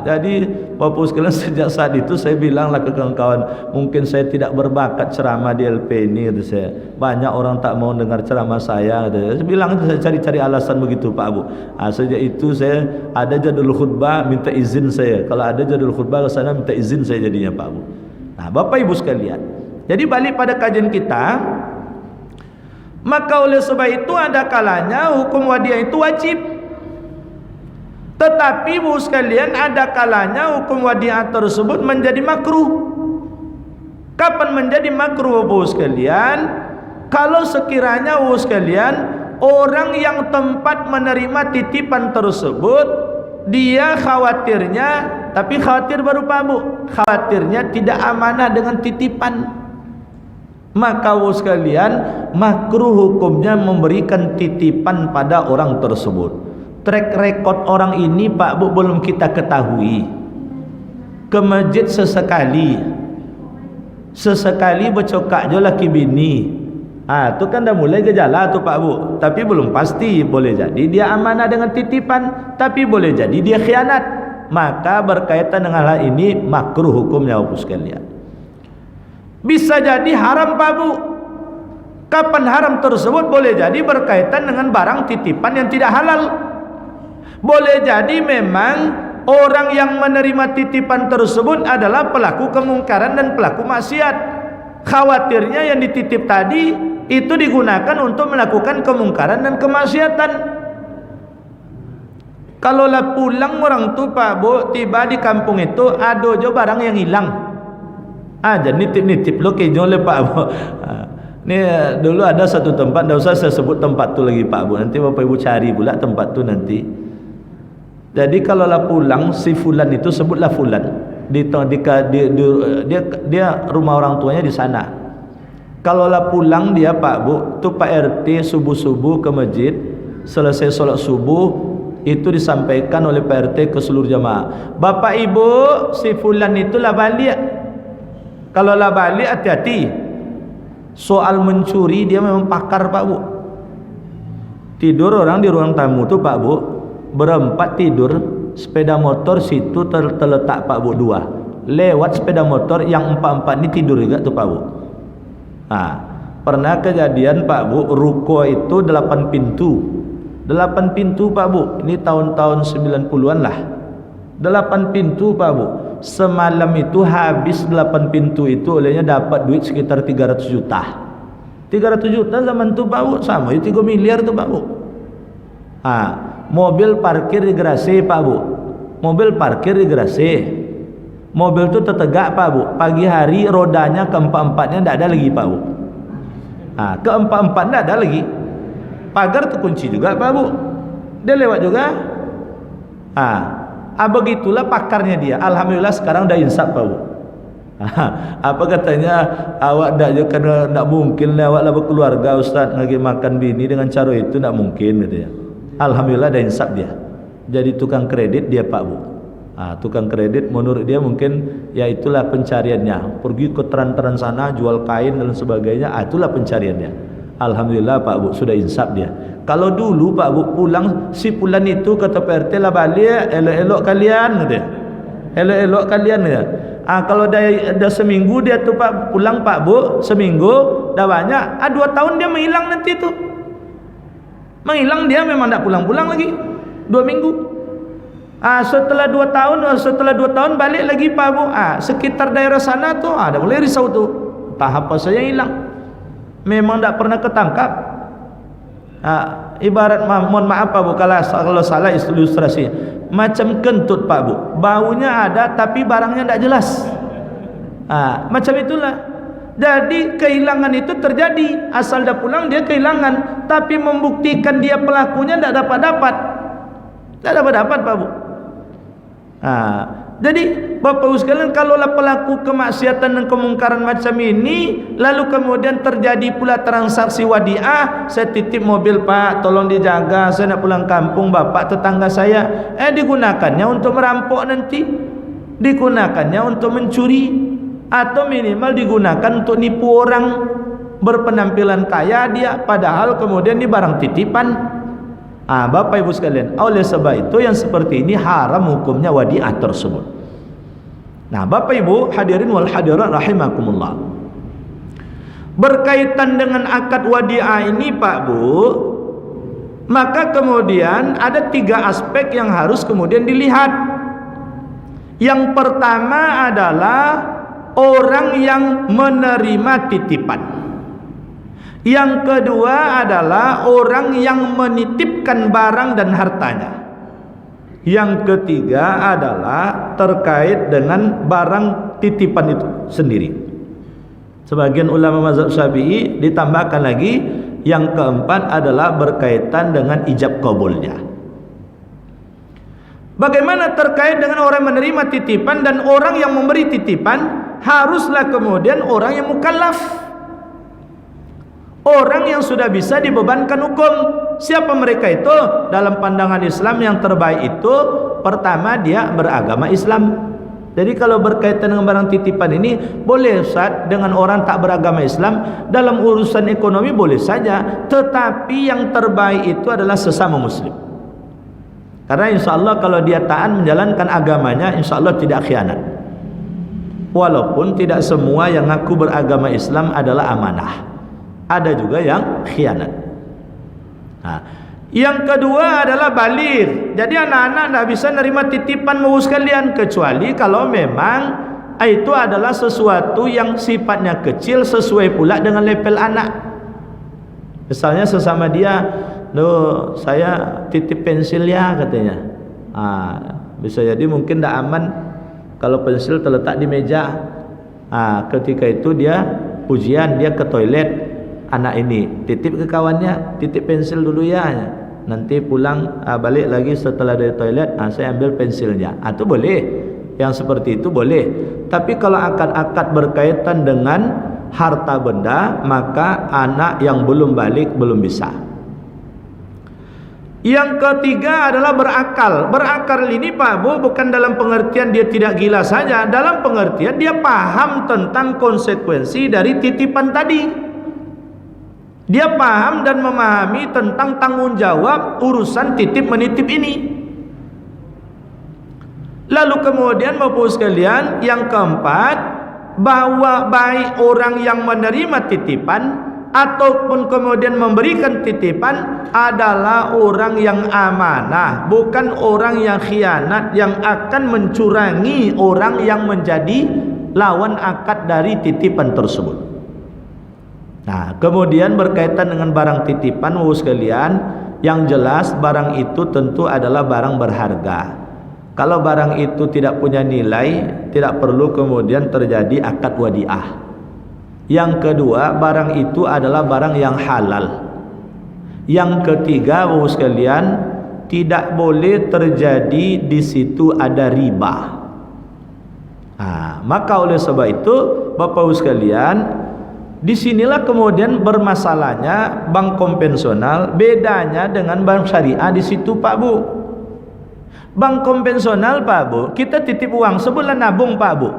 S1: Jadi Bapak sekalian sejak saat itu saya bilanglah ke kawan-kawan, mungkin saya tidak berbakat ceramah di LP ini, gitu saya. Banyak orang tak mau dengar ceramah saya, gitu. Saya bilang itu saya cari-cari alasan begitu Pak Bu. Sejak itu saya ada jadwal khutbah minta izin saya. Kalau ada jadwal khutbah ke sana minta izin saya jadinya Pak Bu. Bapak Ibu sekalian. Jadi balik pada kajian kita. Maka oleh sebab itu ada kalanya hukum wadiah itu wajib. Tetapi Bu sekalian ada kalanya hukum wadiah tersebut menjadi makruh. Kapan menjadi makruh Bu sekalian? Kalau sekiranya Bu sekalian orang yang tempat menerima titipan tersebut dia khawatirnya, tapi khawatir baru Pak Bu, khawatirnya tidak amanah dengan titipan. Maka sekalian makruh hukumnya memberikan titipan pada orang tersebut. Track record orang ini Pak Bu belum kita ketahui. Ke masjid sesekali bercokak je laki bini. Itu kan dah mulai gejala tu Pak Bu. Tapi belum pasti, boleh jadi dia amanah dengan titipan, tapi boleh jadi dia khianat. Maka berkaitan dengan hal ini makruh hukumnya Bapak sekalian. Bisa jadi haram Pak Bu. Kapan haram tersebut? Boleh jadi berkaitan dengan barang titipan yang tidak halal. Boleh jadi memang orang yang menerima titipan tersebut adalah pelaku kemungkaran dan pelaku maksiat. Khawatirnya yang dititip tadi itu digunakan untuk melakukan kemungkaran dan kemaksiatan. Kalaulah pulang orang tu Pak Bu, tiba di kampung itu ada je barang yang hilang. Jadi nitip-nitip lo kejo le Pak Bu. Ni dulu ada satu tempat, tidak usah saya sebut tempat tu lagi Pak Bu. Nanti Bapak Ibu cari pula tempat tu nanti. Jadi kalau lah pulang si fulan itu sebutlah fulan. Dia rumah orang tuanya di sana. Kalau lah pulang dia Pak Bu, tu Pak RT subuh-subuh ke masjid, selesai solat subuh itu disampaikan oleh Pak RT ke seluruh jamaah, Bapak Ibu si fulan itulah balik, kalau lah balik hati-hati, soal mencuri dia memang pakar Pak Bu. Tidur orang di ruang tamu tuh Pak Bu, berempat tidur, sepeda motor situ terletak Pak Bu 2, lewat sepeda motor yang empat-empat ini tidur juga tuh Pak Bu. Pernah kejadian Pak Bu, ruko itu 8 pintu, 8 pintu Pak Bu, ini tahun-tahun 90-an lah, 8 pintu Pak Bu. Semalam itu habis 8 pintu itu, olehnya dapat duit sekitar 300 juta. 300 juta zaman itu Pak Bu, sama itu 3 miliar tuh Pak Bu. Mobil parkir di garasi Pak Bu, mobil parkir di garasi, mobil itu tertegak Pak Bu, pagi hari rodanya keempat-empatnya tidak ada lagi Pak Bu. Keempat-empat tidak ada lagi, pagar terkunci juga Pak Bu, dia lewat juga. Begitulah pakarnya dia. Alhamdulillah sekarang dah insaf Pak Bu. Apa katanya, awak dak je karena tak mungkin lah awak lah berkeluarga Ustaz lagi makan bini dengan cara itu, tak mungkin katanya. Alhamdulillah dah insaf dia. Jadi tukang kredit dia Pak Bu. Tukang kredit menurut dia mungkin ya itulah pencariannya. Pergi ke teran-teran sana jual kain dan sebagainya, itulah pencariannya. Alhamdulillah Pak Bu sudah insaf dia. Kalau dulu Pak Bu pulang si pulan itu kata Pak RT lah balik, elok-elok kalian katanya. Elok-elok kalian ya. Kalau dah seminggu dia tu Pak pulang Pak Bu, seminggu dah banyak, 2 tahun dia menghilang nanti tu. Menghilang dia memang tak pulang-pulang lagi. 2 minggu. Setelah 2 tahun balik lagi Pak Bu. Sekitar daerah sana tu dah mulai risau tu. Entah apa saja hilang. Memang tak pernah ketangkap. Ibarat mohon maaf Pak Bu kalau salah ilustrasi, macam kentut Pak Bu, baunya ada tapi barangnya tak jelas. Macam itulah. Jadi kehilangan itu terjadi, asal dah pulang dia kehilangan, tapi membuktikan dia pelakunya tak dapat Pak Bu. Jadi Bapak Ibu sekalian, kalaulah pelaku kemaksiatan dan kemungkaran macam ini, lalu kemudian terjadi pula transaksi wadiah, saya titip mobil Pak, tolong dijaga, saya nak pulang kampung, Bapak tetangga saya, digunakannya untuk merampok nanti, digunakannya untuk mencuri, atau minimal digunakan untuk nipu orang, berpenampilan kaya dia, padahal kemudian ini barang titipan. Bapak Ibu sekalian, oleh sebab itu yang seperti ini haram hukumnya wadiah tersebut. Bapak Ibu hadirin wal hadirat rahimakumullah, berkaitan dengan akad wadiah ini Pak Bu, maka kemudian ada 3 aspek yang harus kemudian dilihat. Yang pertama adalah orang yang menerima titipan. Yang kedua adalah orang yang menitipkan barang dan hartanya. Yang ketiga adalah terkait dengan barang titipan itu sendiri. Sebagian ulama mazhab Syafi'i ditambahkan lagi, yang keempat adalah berkaitan dengan ijab qabulnya. Bagaimana terkait dengan orang menerima titipan dan orang yang memberi titipan? Haruslah kemudian orang yang mukallaf, orang yang sudah bisa dibebankan hukum. Siapa mereka itu? Dalam pandangan Islam yang terbaik itu, pertama dia beragama Islam. Jadi kalau berkaitan dengan barang titipan ini, boleh Ustaz dengan orang tak beragama Islam, dalam urusan ekonomi boleh saja, tetapi yang terbaik itu adalah sesama muslim. Karena insya Allah kalau dia taat menjalankan agamanya, insya Allah tidak khianat. Walaupun tidak semua yang ngaku beragama Islam adalah amanah, ada juga yang khianat. Yang kedua adalah baligh. Jadi anak-anak tidak bisa nerima titipan Bapak sekalian, kecuali kalau memang itu adalah sesuatu yang sifatnya kecil, sesuai pula dengan level anak. Misalnya sesama dia, loh saya titip pensil ya katanya. Bisa jadi mungkin tidak aman kalau pensil terletak di meja. Ketika itu dia ujian, dia ke toilet, anak ini titip ke kawannya, titip pensil dulu ya, nanti pulang balik lagi setelah dari toilet, saya ambil pensilnya. Itu boleh, yang seperti itu boleh. Tapi kalau akad-akad berkaitan dengan harta benda, maka anak yang belum balik belum bisa. Yang ketiga adalah berakal. Berakal ini Pak Bu bukan dalam pengertian dia tidak gila saja, dalam pengertian dia paham tentang konsekuensi dari titipan tadi. Dia paham dan memahami tentang tanggung jawab urusan titip menitip ini. Lalu kemudian Bapak sekalian, yang keempat, bahwa baik orang yang menerima titipan ataupun kemudian memberikan titipan adalah orang yang amanah, bukan orang yang khianat yang akan mencurangi orang yang menjadi lawan akad dari titipan tersebut. Nah, kemudian berkaitan dengan barang titipan, Bapak sekalian, yang jelas barang itu tentu adalah barang berharga. Kalau barang itu tidak punya nilai, tidak perlu kemudian terjadi akad wadiah. Yang kedua, barang itu adalah barang yang halal. Yang ketiga, Bapak sekalian, tidak boleh terjadi di situ ada riba. Maka oleh sebab itu, Bapak sekalian, disinilah kemudian bermasalahnya bank konvensional. Bedanya dengan bank syariah di situ, Pak Bu. Bank konvensional, Pak Bu, kita titip uang sebulan nabung, Pak Bu.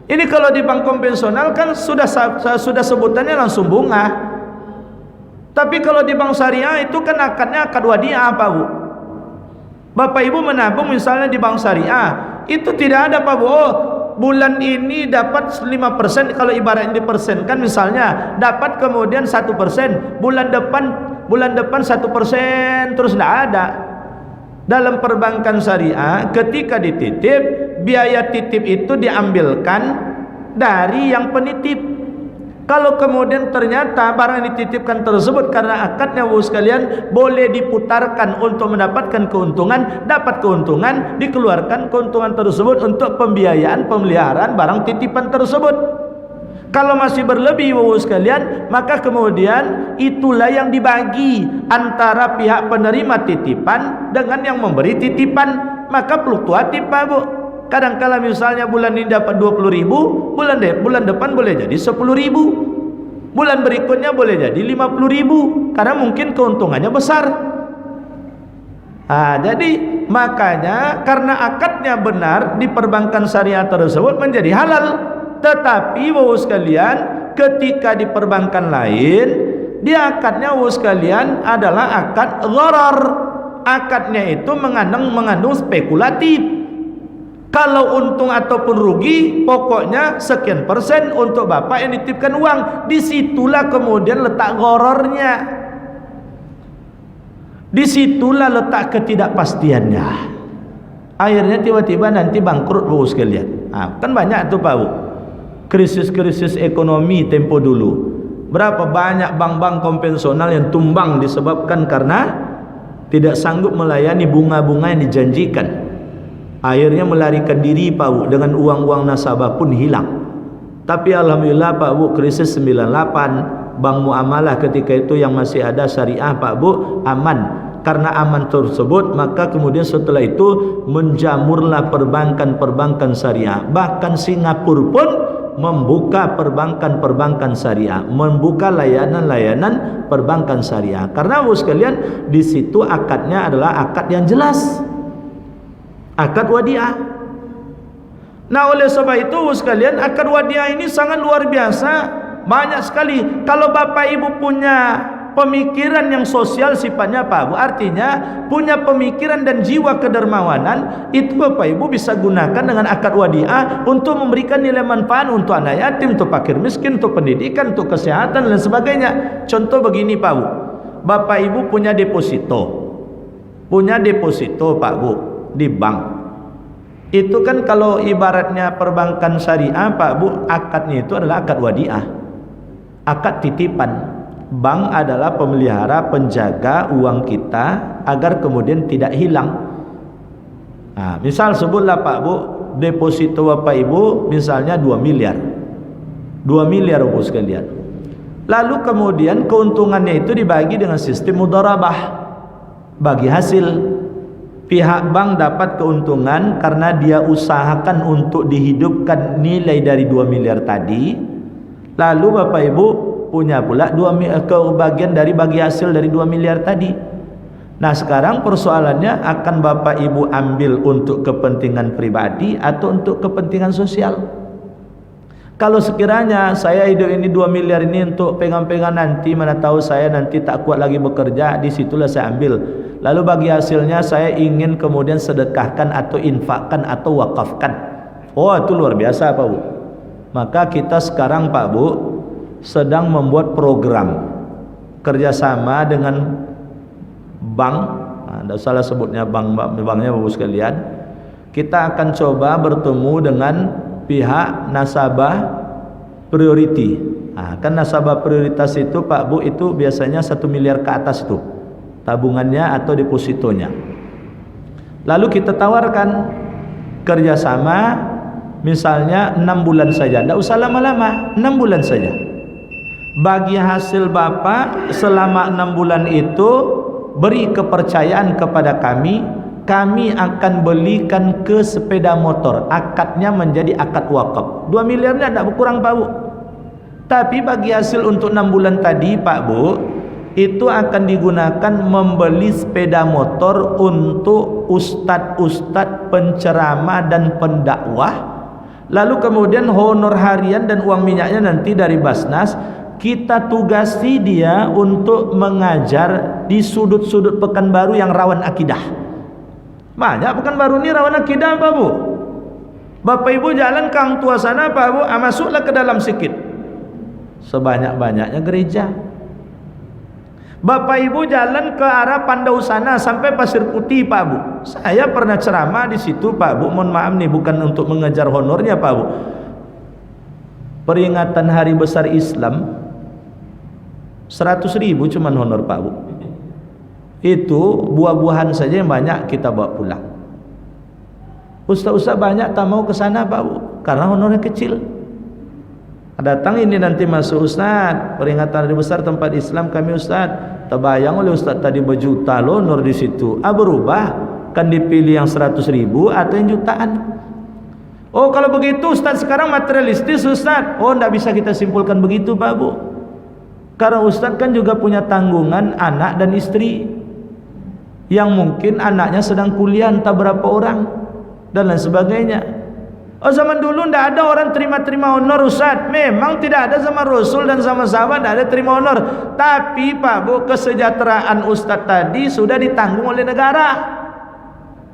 S1: Ini kalau di bank konvensional kan sudah sebutannya langsung bunga. Tapi kalau di bank syariah itu kan akadnya akad wadiah, Pak Bu. Bapak Ibu menabung misalnya di bank syariah, itu tidak ada, Pak Bu. Oh, bulan ini dapat 5%, kalau ibaratnya dipersenkan misalnya, dapat kemudian 1%, bulan depan 1%, terus tidak ada. Dalam perbankan syariah, ketika dititip, biaya titip itu diambilkan dari yang penitip. Kalau kemudian ternyata barang yang dititipkan tersebut karena akadnya Bapak sekalian boleh diputarkan untuk mendapatkan keuntungan, dapat keuntungan, dikeluarkan keuntungan tersebut untuk pembiayaan pemeliharaan barang titipan tersebut. Kalau masih berlebih Bapak sekalian, maka kemudian itulah yang dibagi antara pihak penerima titipan dengan yang memberi titipan. Maka fluktuatif, Pak Bu. Kadang-kala misalnya bulan ini dapat 20.000, bulan depan boleh jadi 10.000, bulan berikutnya boleh jadi 50.000, karena mungkin keuntungannya besar. Jadi makanya karena akadnya benar di perbankan syariah tersebut menjadi halal. Tetapi Bapak sekalian, ketika di perbankan lain, dia akadnya Bapak sekalian adalah akad gharar. Akadnya itu mengandung spekulatif. Kalau untung ataupun rugi, pokoknya sekian persen untuk Bapak yang dititipkan uang. Disitulah kemudian letak ghararnya. Disitulah letak ketidakpastiannya. Akhirnya tiba-tiba nanti bangkrut Bapak sekalian. Kan banyak tuh Pak Bu, krisis-krisis ekonomi tempo dulu. Berapa banyak bank-bank konvensional yang tumbang disebabkan karena tidak sanggup melayani bunga-bunga yang dijanjikan. Akhirnya melarikan diri Pak Bu, dengan uang-uang nasabah pun hilang. Tapi alhamdulillah Pak Bu, krisis 98, bank muamalah ketika itu yang masih ada syariah Pak Bu, aman. Karena aman tersebut, maka kemudian setelah itu menjamurlah perbankan-perbankan syariah. Bahkan Singapura pun membuka perbankan-perbankan syariah, membuka layanan-layanan perbankan syariah. Karena Bapak sekalian, di situ akadnya adalah akad yang jelas, akad wadiah. Nah, oleh sebab itu Bapak sekalian, akad wadiah ini sangat luar biasa, banyak sekali. Kalau Bapak Ibu punya pemikiran yang sosial sifatnya Pak Bu, artinya punya pemikiran dan jiwa kedermawanan, itu Bapak Ibu bisa gunakan dengan akad wadiah untuk memberikan nilai manfaat untuk anak yatim, untuk fakir miskin, untuk pendidikan, untuk kesehatan dan sebagainya. Contoh begini Pak Bu, Bapak Ibu punya deposito Pak Bu di bank. Itu kan kalau ibaratnya perbankan syariah Pak Bu, akadnya itu adalah akad wadiah, akad titipan. Bank adalah pemelihara, penjaga uang kita agar kemudian tidak hilang. Misal sebutlah Pak Bu, deposito Bapak Ibu misalnya 2 miliar Bapak sekalian. Lalu kemudian keuntungannya itu dibagi dengan sistem mudharabah, bagi hasil. Pihak bank dapat keuntungan karena dia usahakan untuk dihidupkan nilai dari 2 miliar tadi. Lalu Bapak Ibu punya pula kebagian dari bagi hasil dari 2 miliar tadi. Nah sekarang persoalannya, akan Bapak Ibu ambil untuk kepentingan pribadi atau untuk kepentingan sosial? Kalau sekiranya saya hidup ini 2 miliar ini untuk pegang-pegang nanti, mana tahu saya nanti tak kuat lagi bekerja, disitulah saya ambil. Lalu bagi hasilnya saya ingin kemudian sedekahkan atau infakkan atau wakafkan. Oh itu luar biasa Pak Bu. Maka kita sekarang Pak Bu sedang membuat program kerjasama dengan bank, tidak salah sebutnya banknya Bapak sekalian. Kita akan coba bertemu dengan pihak nasabah priority. Kan nasabah prioritas itu Pak Bu itu biasanya 1 miliar ke atas itu tabungannya atau depositonya. Lalu kita tawarkan kerjasama misalnya 6 bulan saja, tidak usah lama-lama, 6 bulan saja. Bagi hasil Bapak selama 6 bulan itu beri kepercayaan kepada kami, kami akan belikan ke sepeda motor, akadnya menjadi akad wakaf. 2 miliarnya tidak berkurang Pak Bu. Tapi bagi hasil untuk 6 bulan tadi Pak Bu, itu akan digunakan membeli sepeda motor untuk ustadz-ustadz penceramah dan pendakwah. Lalu kemudian honor harian dan uang minyaknya nanti dari Basnas kita tugasi dia untuk mengajar di sudut-sudut Pekanbaru yang rawan akidah. Banyak Pekanbaru ini rawan akidah Pak Bu. Bapak Ibu jalan ke Hang Tua sana Pak Bu, masuklah ke dalam sikit, sebanyak-banyaknya gereja. Bapak Ibu jalan ke arah Pandau sana sampai Pasir Putih Pak Bu. Saya pernah ceramah di situ Pak Bu. Mohon maaf nih, bukan untuk mengejar honornya Pak Bu. Peringatan Hari Besar Islam 100.000 cuman honor Pak Bu. Itu buah-buahan saja yang banyak kita bawa pulang. Ustaz-ustaz banyak tak mau ke sana Pak Bu karena honornya kecil. Datang ini nanti masuk Ustaz, peringatan Hari Besar tempat Islam kami Ustaz. Terbayang oleh Ustaz tadi berjuta loh honor di situ. Berubah kan dipilih yang 100.000 atau yang jutaan. Oh kalau begitu Ustaz sekarang materialistis Ustaz. Oh tidak bisa kita simpulkan begitu Pak Bu. Karena Ustaz kan juga punya tanggungan anak dan istri, yang mungkin anaknya sedang kuliah entah berapa orang dan lain sebagainya. Oh zaman dulu tidak ada orang terima-terima honor Ustaz. Memang tidak ada zaman Rasul dan sama sahabat tidak ada terima honor. Tapi Pak Bu, kesejahteraan Ustaz tadi sudah ditanggung oleh negara.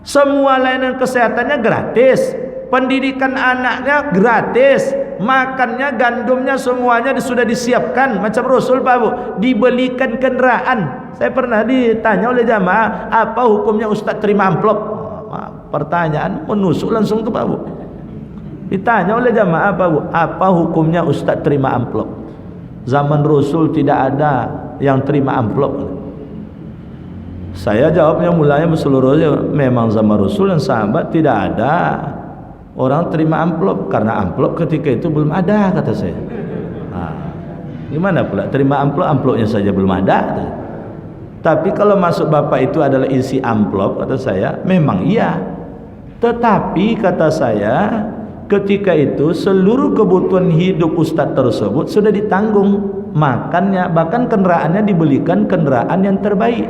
S1: Semua layanan kesehatannya gratis, pendidikan anaknya gratis, makannya, gandumnya semuanya sudah disiapkan macam Rasul Pak Bu. Dibelikan kendaraan. Saya pernah ditanya oleh jamaah, apa hukumnya Ustaz terima amplop? Pertanyaan menusuk langsung tuh Pak Bu. Ditanya oleh jamaah Pak Bu, apa hukumnya Ustaz terima amplop? Zaman Rasul tidak ada yang terima amplop. Saya jawabnya mulanya seluruhnya, memang zaman Rasul dan sahabat tidak ada orang terima amplop, karena amplop ketika itu belum ada kata saya. Gimana pula terima amplop, amplopnya saja belum ada. Tapi kalau masuk Bapak itu adalah isi amplop kata saya, memang iya. Tetapi kata saya, ketika itu seluruh kebutuhan hidup Ustadz tersebut sudah ditanggung, makannya, bahkan kendaraannya dibelikan kendaraan yang terbaik.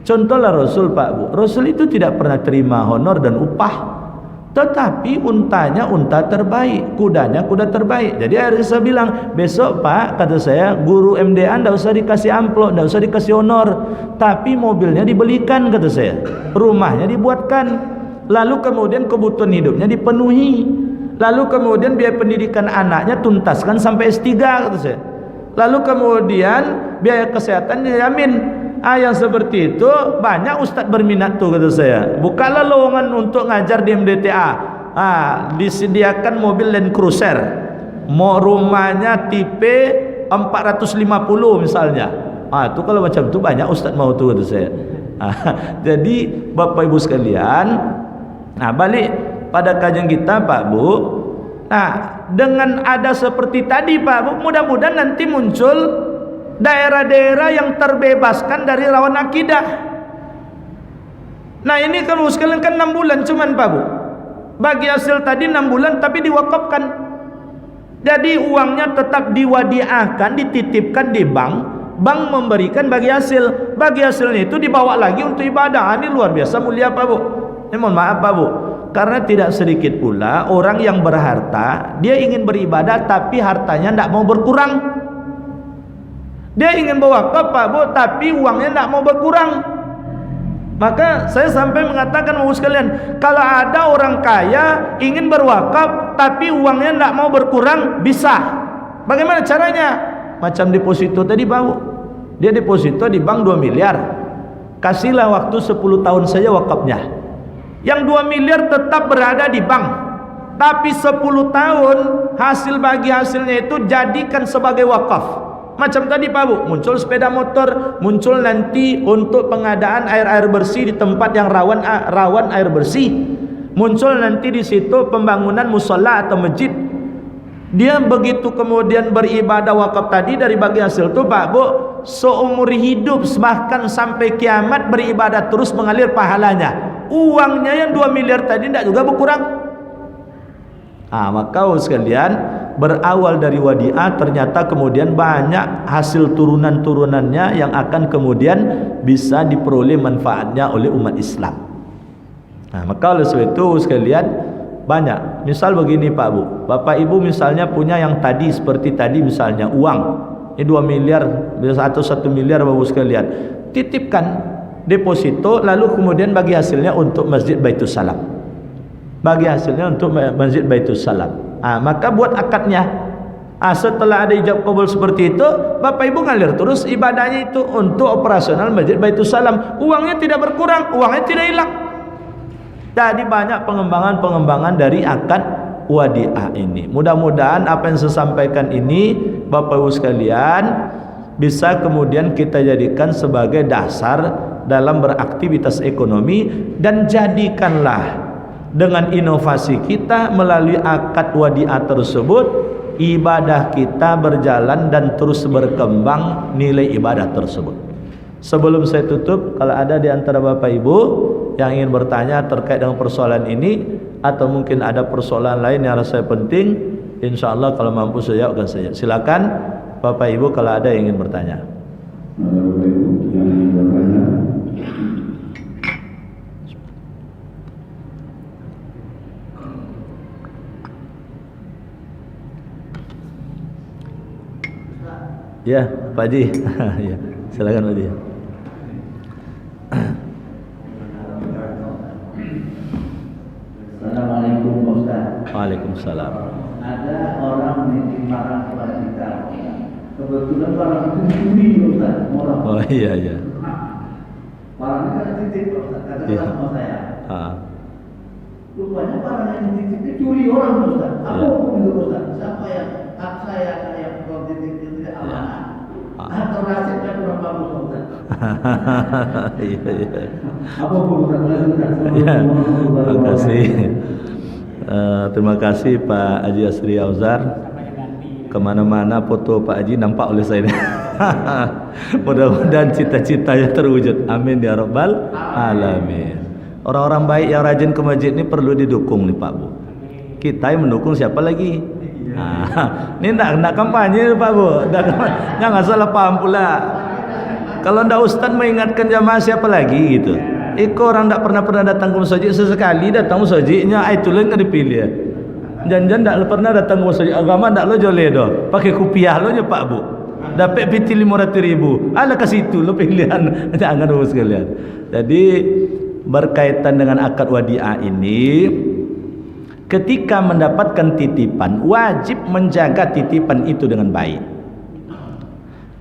S1: Contohlah Rasul Pak Bu, Rasul itu tidak pernah terima honor dan upah, tetapi untanya unta terbaik, kudanya kuda terbaik. Jadi akhirnya saya bilang, besok Pak kata saya, guru MDA tidak usah dikasih amplop, tidak usah dikasih honor, tapi mobilnya dibelikan kata saya, rumahnya dibuatkan, lalu kemudian kebutuhan hidupnya dipenuhi, lalu kemudian biaya pendidikan anaknya tuntaskan sampai S3 kata saya, lalu kemudian biaya kesehatan dijamin. Yang seperti itu banyak ustadz berminat tuh kata saya. Bukalah lowongan untuk ngajar di MDTA. Disediakan mobil Land Cruiser, mau rumahnya tipe 450 misalnya. Itu kalau macam itu banyak ustadz mau tuh kata saya. Jadi Bapak Ibu sekalian, balik pada kajian kita Pak Bu. Dengan ada seperti tadi Pak Bu, mudah-mudahan nanti muncul daerah-daerah yang terbebaskan dari rawan akidah. Ini kan sekalian kan 6 bulan cuman Pak Bu. Bagi hasil tadi 6 bulan tapi diwakafkan. Jadi uangnya tetap diwadiahkan, dititipkan di bank. bank memberikan bagi hasilnya itu dibawa lagi untuk ibadah. Ini luar biasa mulia Pak Bu. Ini mohon maaf Pak Bu, karena tidak sedikit pula orang yang berharta, dia ingin beribadah tapi hartanya tidak mau berkurang. Dia ingin berwakaf Pak Bu, tapi uangnya tidak mau berkurang. Maka saya sampai mengatakan Bapak sekalian, kalau ada orang kaya ingin berwakaf tapi uangnya tidak mau berkurang, bisa. Bagaimana caranya? Macam deposito tadi Pak Bu. Dia deposito di bank 2 miliar. Kasihlah waktu 10 tahun saja wakafnya. Yang 2 miliar tetap berada di bank. Tapi 10 tahun bagi hasilnya itu jadikan sebagai wakaf. Macam tadi Pak Bu, muncul sepeda motor, muncul nanti untuk pengadaan air bersih di tempat yang rawan air bersih. Muncul nanti di situ pembangunan musola atau masjid. Dia begitu kemudian beribadah wakaf tadi dari bagi hasil itu Pak Bu, seumur hidup bahkan sampai kiamat beribadah terus mengalir pahalanya. Uangnya yang 2 miliar tadi tidak juga berkurang. Maka sekalian, berawal dari wadiah ternyata kemudian banyak hasil turunan-turunannya yang akan kemudian bisa diperoleh manfaatnya oleh umat Islam. Maka oleh sebab itu sekalian, banyak. Misal begini Pak Bu, Bapak Ibu misalnya punya yang tadi seperti tadi misalnya uang, ini 2 miliar atau 1 miliar Bapak sekalian, titipkan deposito lalu kemudian bagi hasilnya untuk Masjid Baitus Salam. Bagi hasilnya untuk Masjid Baitus Salam. Maka buat akadnya. Setelah ada ijab kabul seperti itu, Bapak Ibu ngalir terus ibadahnya itu untuk operasional Masjid Baitus Salam. Uangnya tidak berkurang, uangnya tidak hilang. Jadi banyak pengembangan dari akad wadiah ini. Mudah-mudahan apa yang saya sampaikan ini Bapak Ibu sekalian bisa kemudian kita jadikan sebagai dasar dalam beraktivitas ekonomi, dan jadikanlah dengan inovasi kita melalui akad wadiah tersebut, ibadah kita berjalan dan terus berkembang nilai ibadah tersebut. Sebelum saya tutup, kalau ada di antara Bapak Ibu yang ingin bertanya terkait dengan persoalan ini, atau mungkin ada persoalan lain yang rasa penting, insya Allah kalau mampu saya jawabkan saja. Silakan Bapak Ibu kalau ada yang ingin bertanya.
S2: Bapak Ibu yang ingin bertanya,
S1: ya, Pak Haji. Ya, silakan Pak Haji.
S3: Assalamualaikum Pak Ustaz.
S1: Waalaikumsalam.
S3: Ada orang menitip barang kepada kita. Kebetulan barang itu dicuri Pak Ustaz, orang.
S1: Oh iya.
S3: Barangnya kan titip Pak Ustaz, katakanlah sama saya. Rupanya barang yang dititip itu curi orang Pak Ustaz. Apa hukum itu Pak Ustaz? Siapa yang hak saya yang titip itu tidak amanah? Atau nasibnya kurang bagus Pak Ustaz?
S1: Iya.
S3: Apa hukum Ustaz?
S1: Terima kasih. Terima kasih Pak Haji Asri Auzar. Kemana-mana foto Pak Haji nampak oleh saya. Mudah-mudahan cita-citanya terwujud. Amin ya rabbal alamin. Orang-orang baik yang rajin ke masjid ini perlu didukung nih Pak Bu. Kita yang mendukung siapa lagi? Ini nak kampanye Pak Bu. Jangan salah paham pula. Kalau ndak Ustaz mengingatkan jamaah siapa lagi gitu. Iko orang tak pernah datang ke masjid, sesekali datang ke masjidnya, itu lah yang dipilih. Jangan tak pernah datang ke masjid agama, tak lo joleh doh. Pakai kupiah lo nya Pak Bu. Dapat piti 500.000. Ala ke situ lo pilihan. Jangan urus sekalian. Jadi berkaitan dengan akad wadiah ini, ketika mendapatkan titipan wajib menjaga titipan itu dengan baik.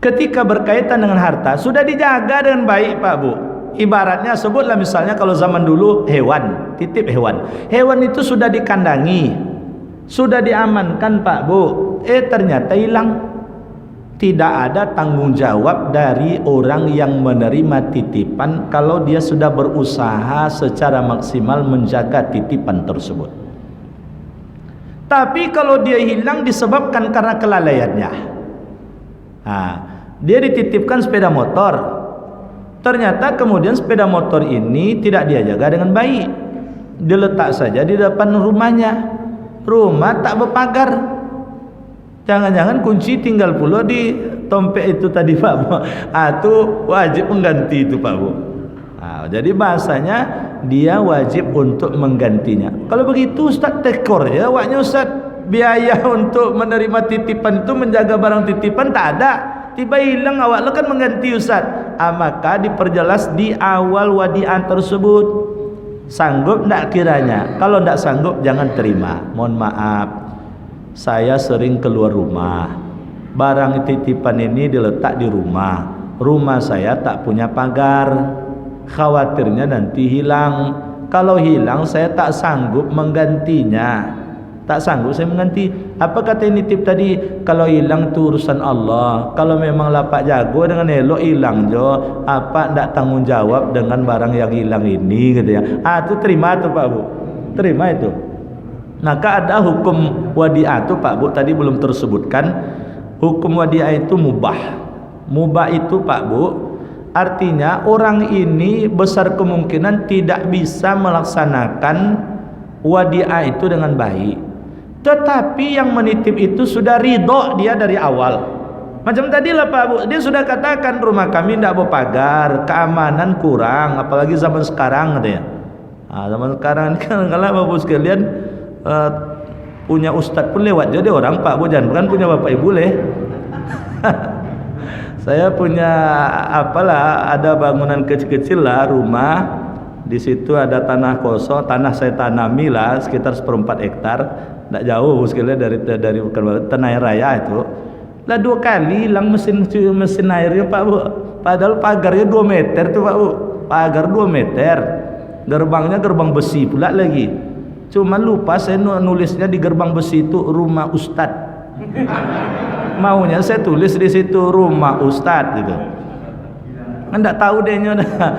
S1: Ketika berkaitan dengan harta sudah dijaga dengan baik Pak Bu. Ibaratnya sebutlah misalnya kalau zaman dulu hewan, titip hewan. Hewan itu sudah dikandangi, sudah diamankan Pak Bu. Ternyata hilang. Tidak ada tanggung jawab dari orang yang menerima titipan kalau dia sudah berusaha secara maksimal menjaga titipan tersebut. Tapi kalau dia hilang disebabkan karena kelalaiannya. Dia dititipkan sepeda motor. Ternyata kemudian sepeda motor ini tidak dia jaga dengan baik. Dia letak saja di depan rumahnya. Rumah tak berpagar. Jangan-jangan kunci tinggal pula di tompek itu tadi Pak Bu. Itu wajib mengganti itu Pak Bu. Jadi bahasanya dia wajib untuk menggantinya. Kalau begitu Ustaz tekor ya awaknya Ustaz, biaya untuk menerima titipan itu menjaga barang titipan tak ada. Tiba hilang awak lo kan mengganti Ustaz. Maka diperjelas di awal wadiah tersebut. Sanggup tak kiranya? Kalau tak sanggup jangan terima. Mohon maaf, saya sering keluar rumah. Barang titipan ini diletak di rumah. Rumah saya tak punya pagar. Khawatirnya nanti hilang. Kalau hilang saya tak sanggup menggantinya. Tak sanggup saya mengganti. Apa kata nitip tadi? Kalau hilang itu urusan Allah. Kalau memang lapak jago dengan elok hilang jo, apa ndak tanggung jawab dengan barang yang hilang ini gitu ya. Itu terima tuh Pak Bu. Terima itu. Maka ada hukum wadiah itu Pak Bu tadi belum tersebutkan. Hukum wadiah itu mubah. Mubah itu Pak Bu artinya orang ini besar kemungkinan tidak bisa melaksanakan wadiah itu dengan baik. Tetapi yang menitip itu sudah ridho dia dari awal. Macam tadi lah Pak Bu, dia sudah katakan rumah kami tidak berpagar, keamanan kurang, apalagi zaman sekarang katanya. Zaman sekarang kan kalau Bapak Bu sekalian punya ustadz pun lewat jadi orang Pak Bu, jangan bukan punya Bapak Ibu leh. Saya punya apalah, ada bangunan kecil-kecil lah rumah. Di situ ada tanah kosong, tanah saya tanami lah sekitar 1/4 hektar, tidak jauh sekali dari tanah raya itu. Lah 2 kali hilang mesin airnya Pak Bu. Padahal pagarnya 2 meter tuh Pak Bu. Pagar 2 meter. Gerbangnya gerbang besi pula lagi. Cuma lupa saya nulisnya di gerbang besi itu rumah Ustad. Maunya saya tulis di situ rumah Ustad gitu. Enggak tahu dehnya dah.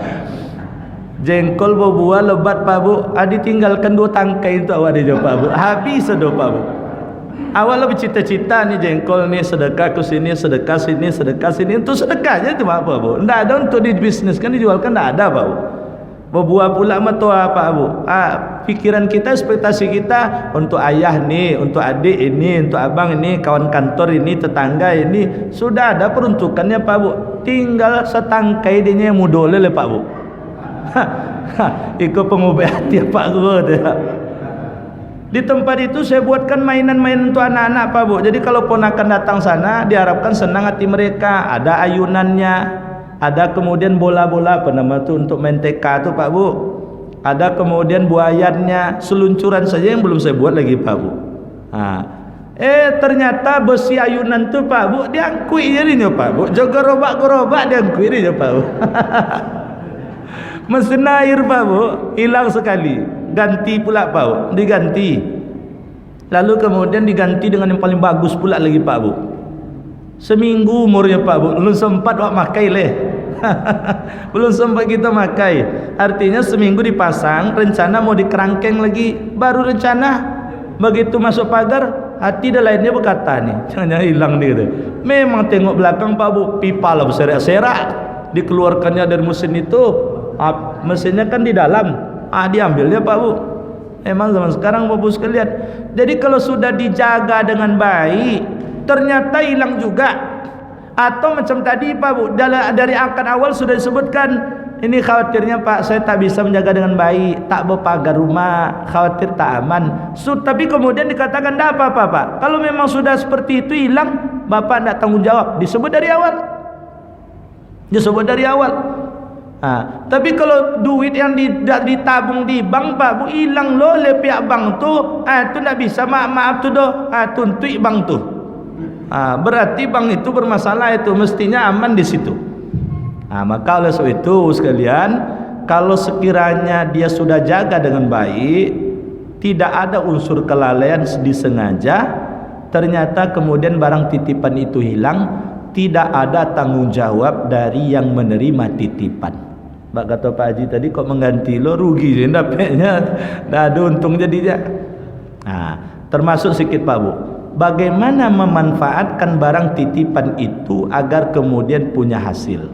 S1: Jengkol berbuah lebat Pak Bu. Ditinggalkan 2 tangkai itu awak dia Pak Bu. Habis sudah Pak Bu. Awal bercita-cita nih jengkol nih sedekah ke sini, sedekah sini, sedekah sini. Untuk sedekahnya cuma apa Bu? Enggak ada untuk dibisniskan, dijualkan enggak ada Pak Bu. Berbuah pula matoa Pak Bu. Pikiran kita, ekspektasi kita untuk ayah nih, untuk adik ini, untuk abang ini, kawan kantor ini, tetangga ini sudah ada peruntukannya Pak Bu. Tinggal setangkai dia yang mudole le Pak Bu. Ikut pengubah hati Pak Guru dia. Di tempat itu saya buatkan mainan-mainan untuk anak-anak Pak Bu. Jadi kalau ponakan datang sana diharapkan senang hati mereka. Ada ayunannya, ada kemudian bola-bola apa nama itu untuk main TK tuh Pak Bu. Ada kemudian buayannya, seluncuran saja yang belum saya buat lagi Pak Bu. Ternyata besi ayunan tuh Pak Bu diangkui jadinya Pak Bu. Jaga gerobak-gerobak diangkui dia Pak Bu. Mesin air Pak Bu hilang sekali, ganti pula Pak Bu, diganti. Lalu kemudian diganti dengan yang paling bagus pula lagi Pak Bu. Seminggu umurnya Pak Bu, belum sempat wak makai leh. Belum sempat kita makai. Artinya seminggu dipasang, rencana mau dikerangkeng lagi, baru rencana begitu masuk pagar, hati dan lainnya berkata nih, jangan hilang nih gitu. Memang tengok belakang Pak Bu, pipa lah berserak-serak, dikeluarkannya dari mesin itu. Mesinnya kan di dalam, diambilnya Pak Bu. Emang zaman sekarang Bapak Bu sekalian. Jadi kalau sudah dijaga dengan baik, ternyata hilang juga. Atau macam tadi Pak Bu, dari akad awal sudah disebutkan, ini khawatirnya Pak, saya tak bisa menjaga dengan baik, tak berpagar rumah, khawatir tak aman. Tapi kemudian dikatakan tak apa-apa Pak. Kalau memang sudah seperti itu hilang, Bapak tak tanggung jawab. Disebut dari awal. Disebut dari awal. Tapi kalau duit yang ditabung di bank Pak Bu hilang loh oleh pihak bank tu, tu tak bisa maaf tu doh, tuntut bank tu. Berarti bank itu bermasalah, itu mestinya aman di situ. Maka oleh sebab itu sekalian, kalau sekiranya dia sudah jaga dengan baik, tidak ada unsur kelalaian disengaja, ternyata kemudian barang titipan itu hilang, tidak ada tanggung jawab dari yang menerima titipan. Mbak kata Pak Haji tadi, kok mengganti lo rugi dia dapatnya, dah ada untung jadinya. Termasuk sedikit Pak Bu, bagaimana memanfaatkan barang titipan itu agar kemudian punya hasil.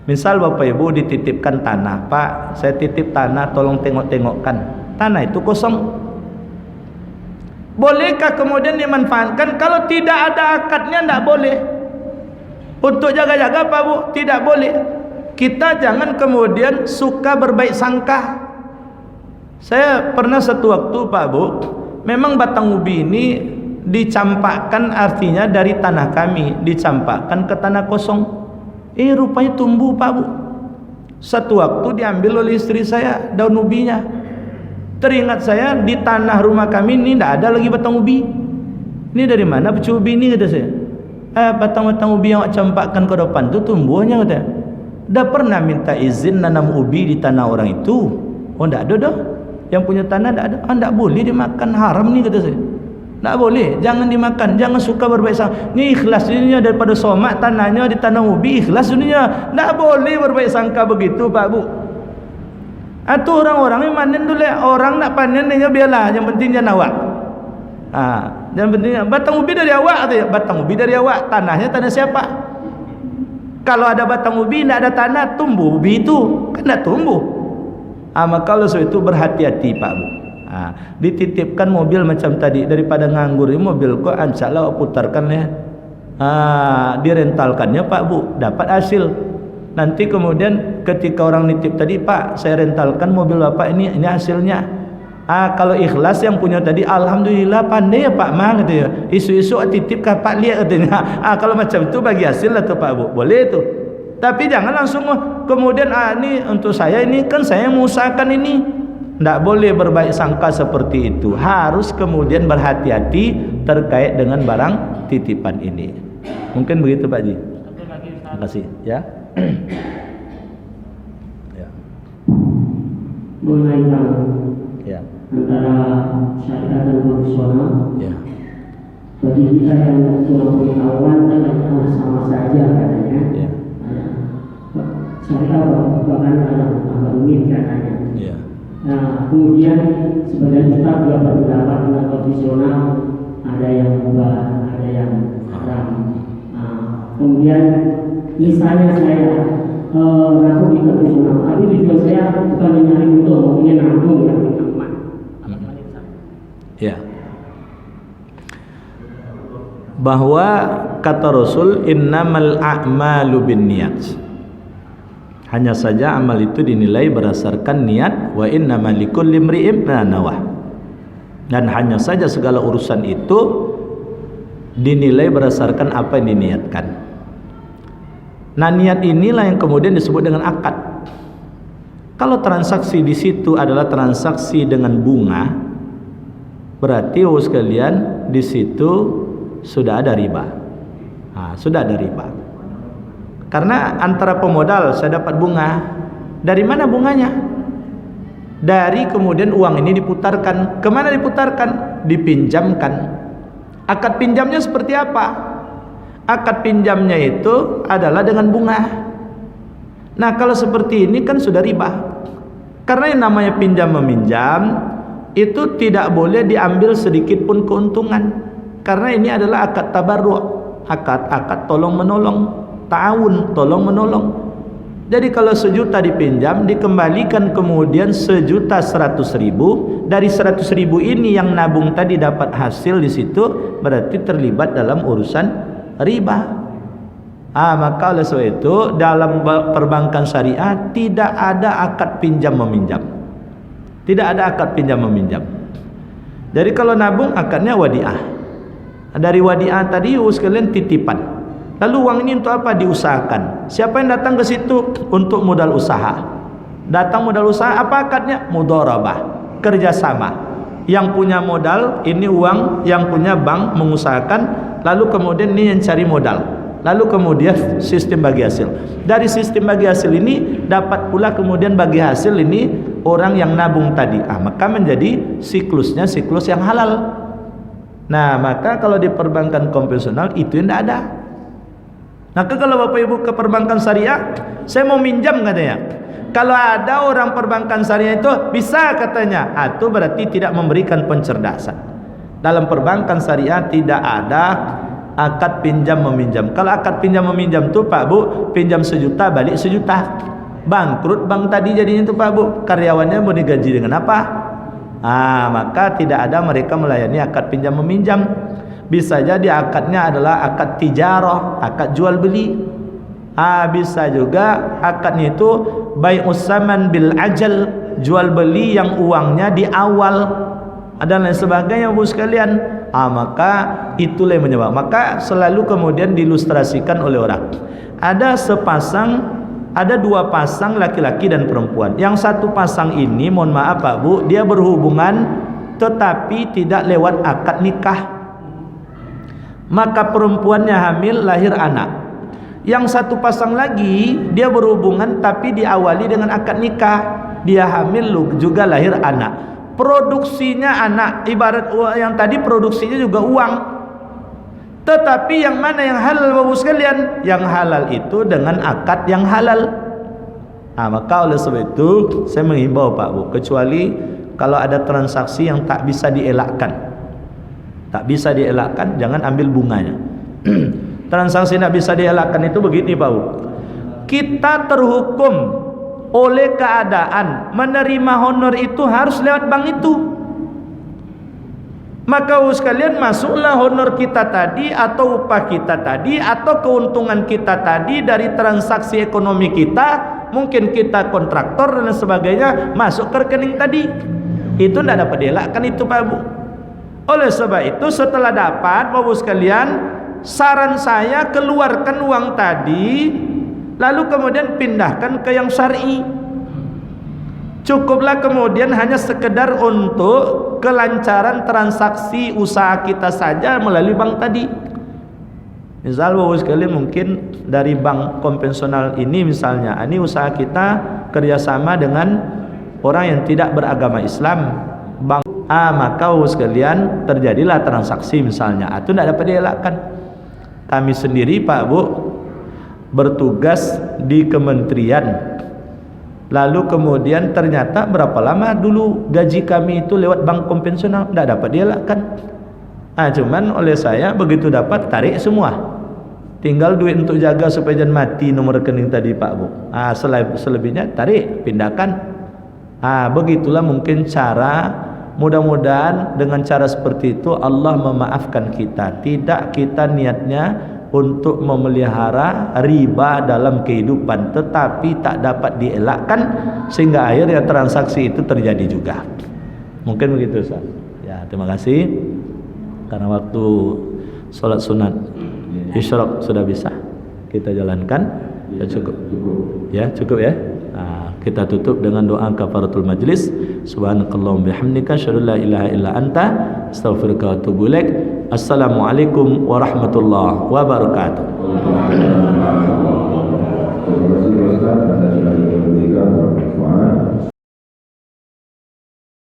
S1: Misal Bapak Ibu dititipkan tanah, Pak saya titip tanah, tolong tengok-tengokkan tanah itu kosong. Bolehkah kemudian dimanfaatkan? Kalau tidak ada akadnya tidak boleh. Untuk jaga-jaga Pak Bu, tidak boleh. Kita jangan kemudian suka berbaik sangka. Saya pernah satu waktu Pak Bu, memang batang ubi ini dicampakkan, artinya dari tanah kami dicampakkan ke tanah kosong. Rupanya tumbuh Pak Bu. Satu waktu diambil oleh istri saya daun ubinya. Teringat saya di tanah rumah kami ini tidak ada lagi batang ubi. Ini dari mana pucuk ubi ini, kata saya. Batang-batang ubi yang campakkan ke depan itu tumbuhnya, kata. Dah pernah minta izin nanam ubi di tanah orang itu? Oh, tidak ada dah. Yang punya tanah tidak ada. Tidak boleh dimakan, haram ni, kata saya. Tak boleh, jangan dimakan, jangan suka berbaik sangka. Ni ikhlas dunia daripada somak tanahnya di tanah ubi, ikhlas dunia. Tak boleh berbaik sangka begitu Pak Bu. Atau orang-orang yang panen dulu, orang nak panen dia biarlah, yang penting dia nawak. Yang penting batang ubi dari awak, katanya. Batang ubi dari awak, tanahnya tanah siapa? Kalau ada batang ubi tidak ada tanah, tumbuh ubi itu kan tidak tumbuh. Maka kalau so itu berhati-hati Pak Bu. Dititipkan mobil macam tadi, daripada nganggur ini mobil kok ancaklah putarkan ya. Direntalkannya Pak Bu, dapat hasil. Nanti kemudian ketika orang nitip tadi, Pak saya rentalkan mobil Bapak ini hasilnya. Kalau ikhlas yang punya tadi, alhamdulillah pandai ya Pak Mang, katanya. Isu-isu titip ke Pak lihat, katanya. Kalau macam itu bagi hasil lah tuh Pak Bu, boleh tuh. Tapi jangan langsung kemudian ini untuk saya, ini kan saya mengusahakan ini. Tidak boleh berbaik sangka seperti itu. Harus kemudian berhati-hati terkait dengan barang titipan ini. Mungkin begitu Pak Ji. Terima kasih ya. Ya.
S4: Mengenai
S1: Ya.
S4: antara syariat dan profesional.
S1: Ya.
S4: Bagi kita yang cuma pengetahuan kan sama saja katanya.
S1: Ya.
S4: Syariat bahkan agak rumit katanya.
S1: Ya.
S4: Nah, kemudian sebenarnya kita juga berpendapat dengan profesional, ada yang mubah, ada yang haram. Kemudian misalnya saya ngaku di profesional, tapi tujuan saya bukan mencari untung, ingin nanggung ya.
S1: Ya. Bahwa kata Rasul, innamal a'malu binniyat. Hanya saja amal itu dinilai berdasarkan niat, wa innamal likulli imri'in ma nawah. Dan hanya saja segala urusan itu dinilai berdasarkan apa yang diniatkan. Nah, niat inilah yang kemudian disebut dengan akad. Kalau transaksi di situ adalah transaksi dengan bunga, berarti sekalian di situ sudah ada riba. Sudah ada riba. Karena antara pemodal saya dapat bunga. Dari mana bunganya? Dari kemudian uang ini diputarkan. Kemana diputarkan? Dipinjamkan. Akad pinjamnya seperti apa? Akad pinjamnya itu adalah dengan bunga. Nah, kalau seperti ini kan sudah riba. Karena yang namanya pinjam meminjam itu tidak boleh diambil sedikit pun keuntungan. Karena ini adalah akad tabarru', akad tolong menolong. Ta'awun, tolong menolong. Jadi kalau 1 juta dipinjam, dikembalikan kemudian 1.100.000. Dari 100.000 ini yang nabung tadi dapat hasil di situ, berarti terlibat dalam urusan riba. Maka oleh sebab itu dalam perbankan syariah tidak ada akad pinjam meminjam. Tidak ada akad pinjam meminjam. Jadi kalau nabung akadnya wadiah. Dari wadiah tadi sekalian titipan. Lalu uang ini untuk apa? Diusahakan. Siapa yang datang ke situ? Untuk modal usaha. Datang modal usaha, apa akadnya? Mudharabah, kerjasama. Yang punya modal, ini uang, yang punya bank mengusahakan, lalu kemudian ini yang cari modal. Lalu kemudian sistem bagi hasil. Dari sistem bagi hasil ini dapat pula kemudian bagi hasil ini orang yang nabung tadi. Maka menjadi siklusnya siklus yang halal. Nah, maka kalau di perbankan konvensional itu tidak ada. Maka kalau Bapak Ibu ke perbankan syariah, saya mau minjam katanya. Kalau ada orang perbankan syariah itu bisa katanya, itu berarti tidak memberikan pencerdasan. Dalam perbankan syariah tidak ada akad pinjam meminjam. Kalau akad pinjam meminjam itu Pak Bu, pinjam 1 juta balik 1 juta. Bangkrut bank tadi jadinya itu Pak Bu. Karyawannya mau digaji dengan apa? Maka tidak ada mereka melayani akad pinjam meminjam. Bisa jadi akadnya adalah akad tijarah, akad jual beli. Bisa juga akadnya itu bai'us saman bil ajal, jual beli yang uangnya di awal, dan lain sebagainya Bu sekalian. Maka itulah yang menyebabkan. Maka selalu kemudian diilustrasikan oleh orang. Ada dua pasang laki-laki dan perempuan. Yang satu pasang ini, mohon maaf Pak Bu, dia berhubungan tetapi tidak lewat akad nikah. Maka perempuannya hamil, lahir anak. Yang satu pasang lagi, dia berhubungan tapi diawali dengan akad nikah. Dia hamil juga lahir anak. Produksinya anak, ibarat yang tadi produksinya juga uang. Tetapi yang mana yang halal Bapak sekalian? Yang halal itu dengan akad yang halal. Maka oleh sebab itu saya menghimbau Pak Bu, kecuali kalau ada transaksi yang tak bisa dielakkan. Tak bisa dielakkan, jangan ambil bunganya. Transaksi tak bisa dielakkan itu begini Pak Bu. Kita terhukum oleh keadaan menerima honor itu harus lewat bank itu. Maka sekalian masuklah honor kita tadi atau upah kita tadi atau keuntungan kita tadi dari transaksi ekonomi kita, mungkin kita kontraktor dan sebagainya, masuk ke rekening tadi. Itu tidak dapat dielakkan itu Pak Bu. Oleh sebab itu setelah dapat Bapak sekalian, saran saya keluarkan uang tadi lalu kemudian pindahkan ke yang syar'i. Cukuplah kemudian hanya sekedar untuk kelancaran transaksi usaha kita saja melalui bank tadi. Misal Bapak sekalian mungkin dari bank konvensional ini misalnya, ini usaha kita kerjasama dengan orang yang tidak beragama Islam, bank maka sekalian terjadilah transaksi misalnya, itu tidak dapat dielakkan. Kami sendiri Pak Bu bertugas di kementerian, lalu kemudian ternyata berapa lama dulu gaji kami itu lewat bank konvensional, tidak dapat dielakkan. Cuman oleh saya begitu dapat tarik semua, tinggal duit untuk jaga supaya jangan mati nomor rekening tadi Pak Bu. Selebihnya tarik, pindahkan. Begitulah mungkin cara. Mudah-mudahan dengan cara seperti itu Allah memaafkan kita. Tidak kita niatnya untuk memelihara riba dalam kehidupan, tetapi tak dapat dielakkan sehingga akhirnya transaksi itu terjadi juga. Mungkin begitu Ustaz. Ya, terima kasih. Karena waktu sholat sunat isyraq sudah bisa kita jalankan. Ya, cukup. Ya, cukup ya. Kita tutup dengan doa kafaratul majlis. Subhanakallahumma bihamdika asyhadu an la ilaha illa anta astaghfiruka wa atubu ilaik. Assalamualaikum warahmatullahi wabarakatuh.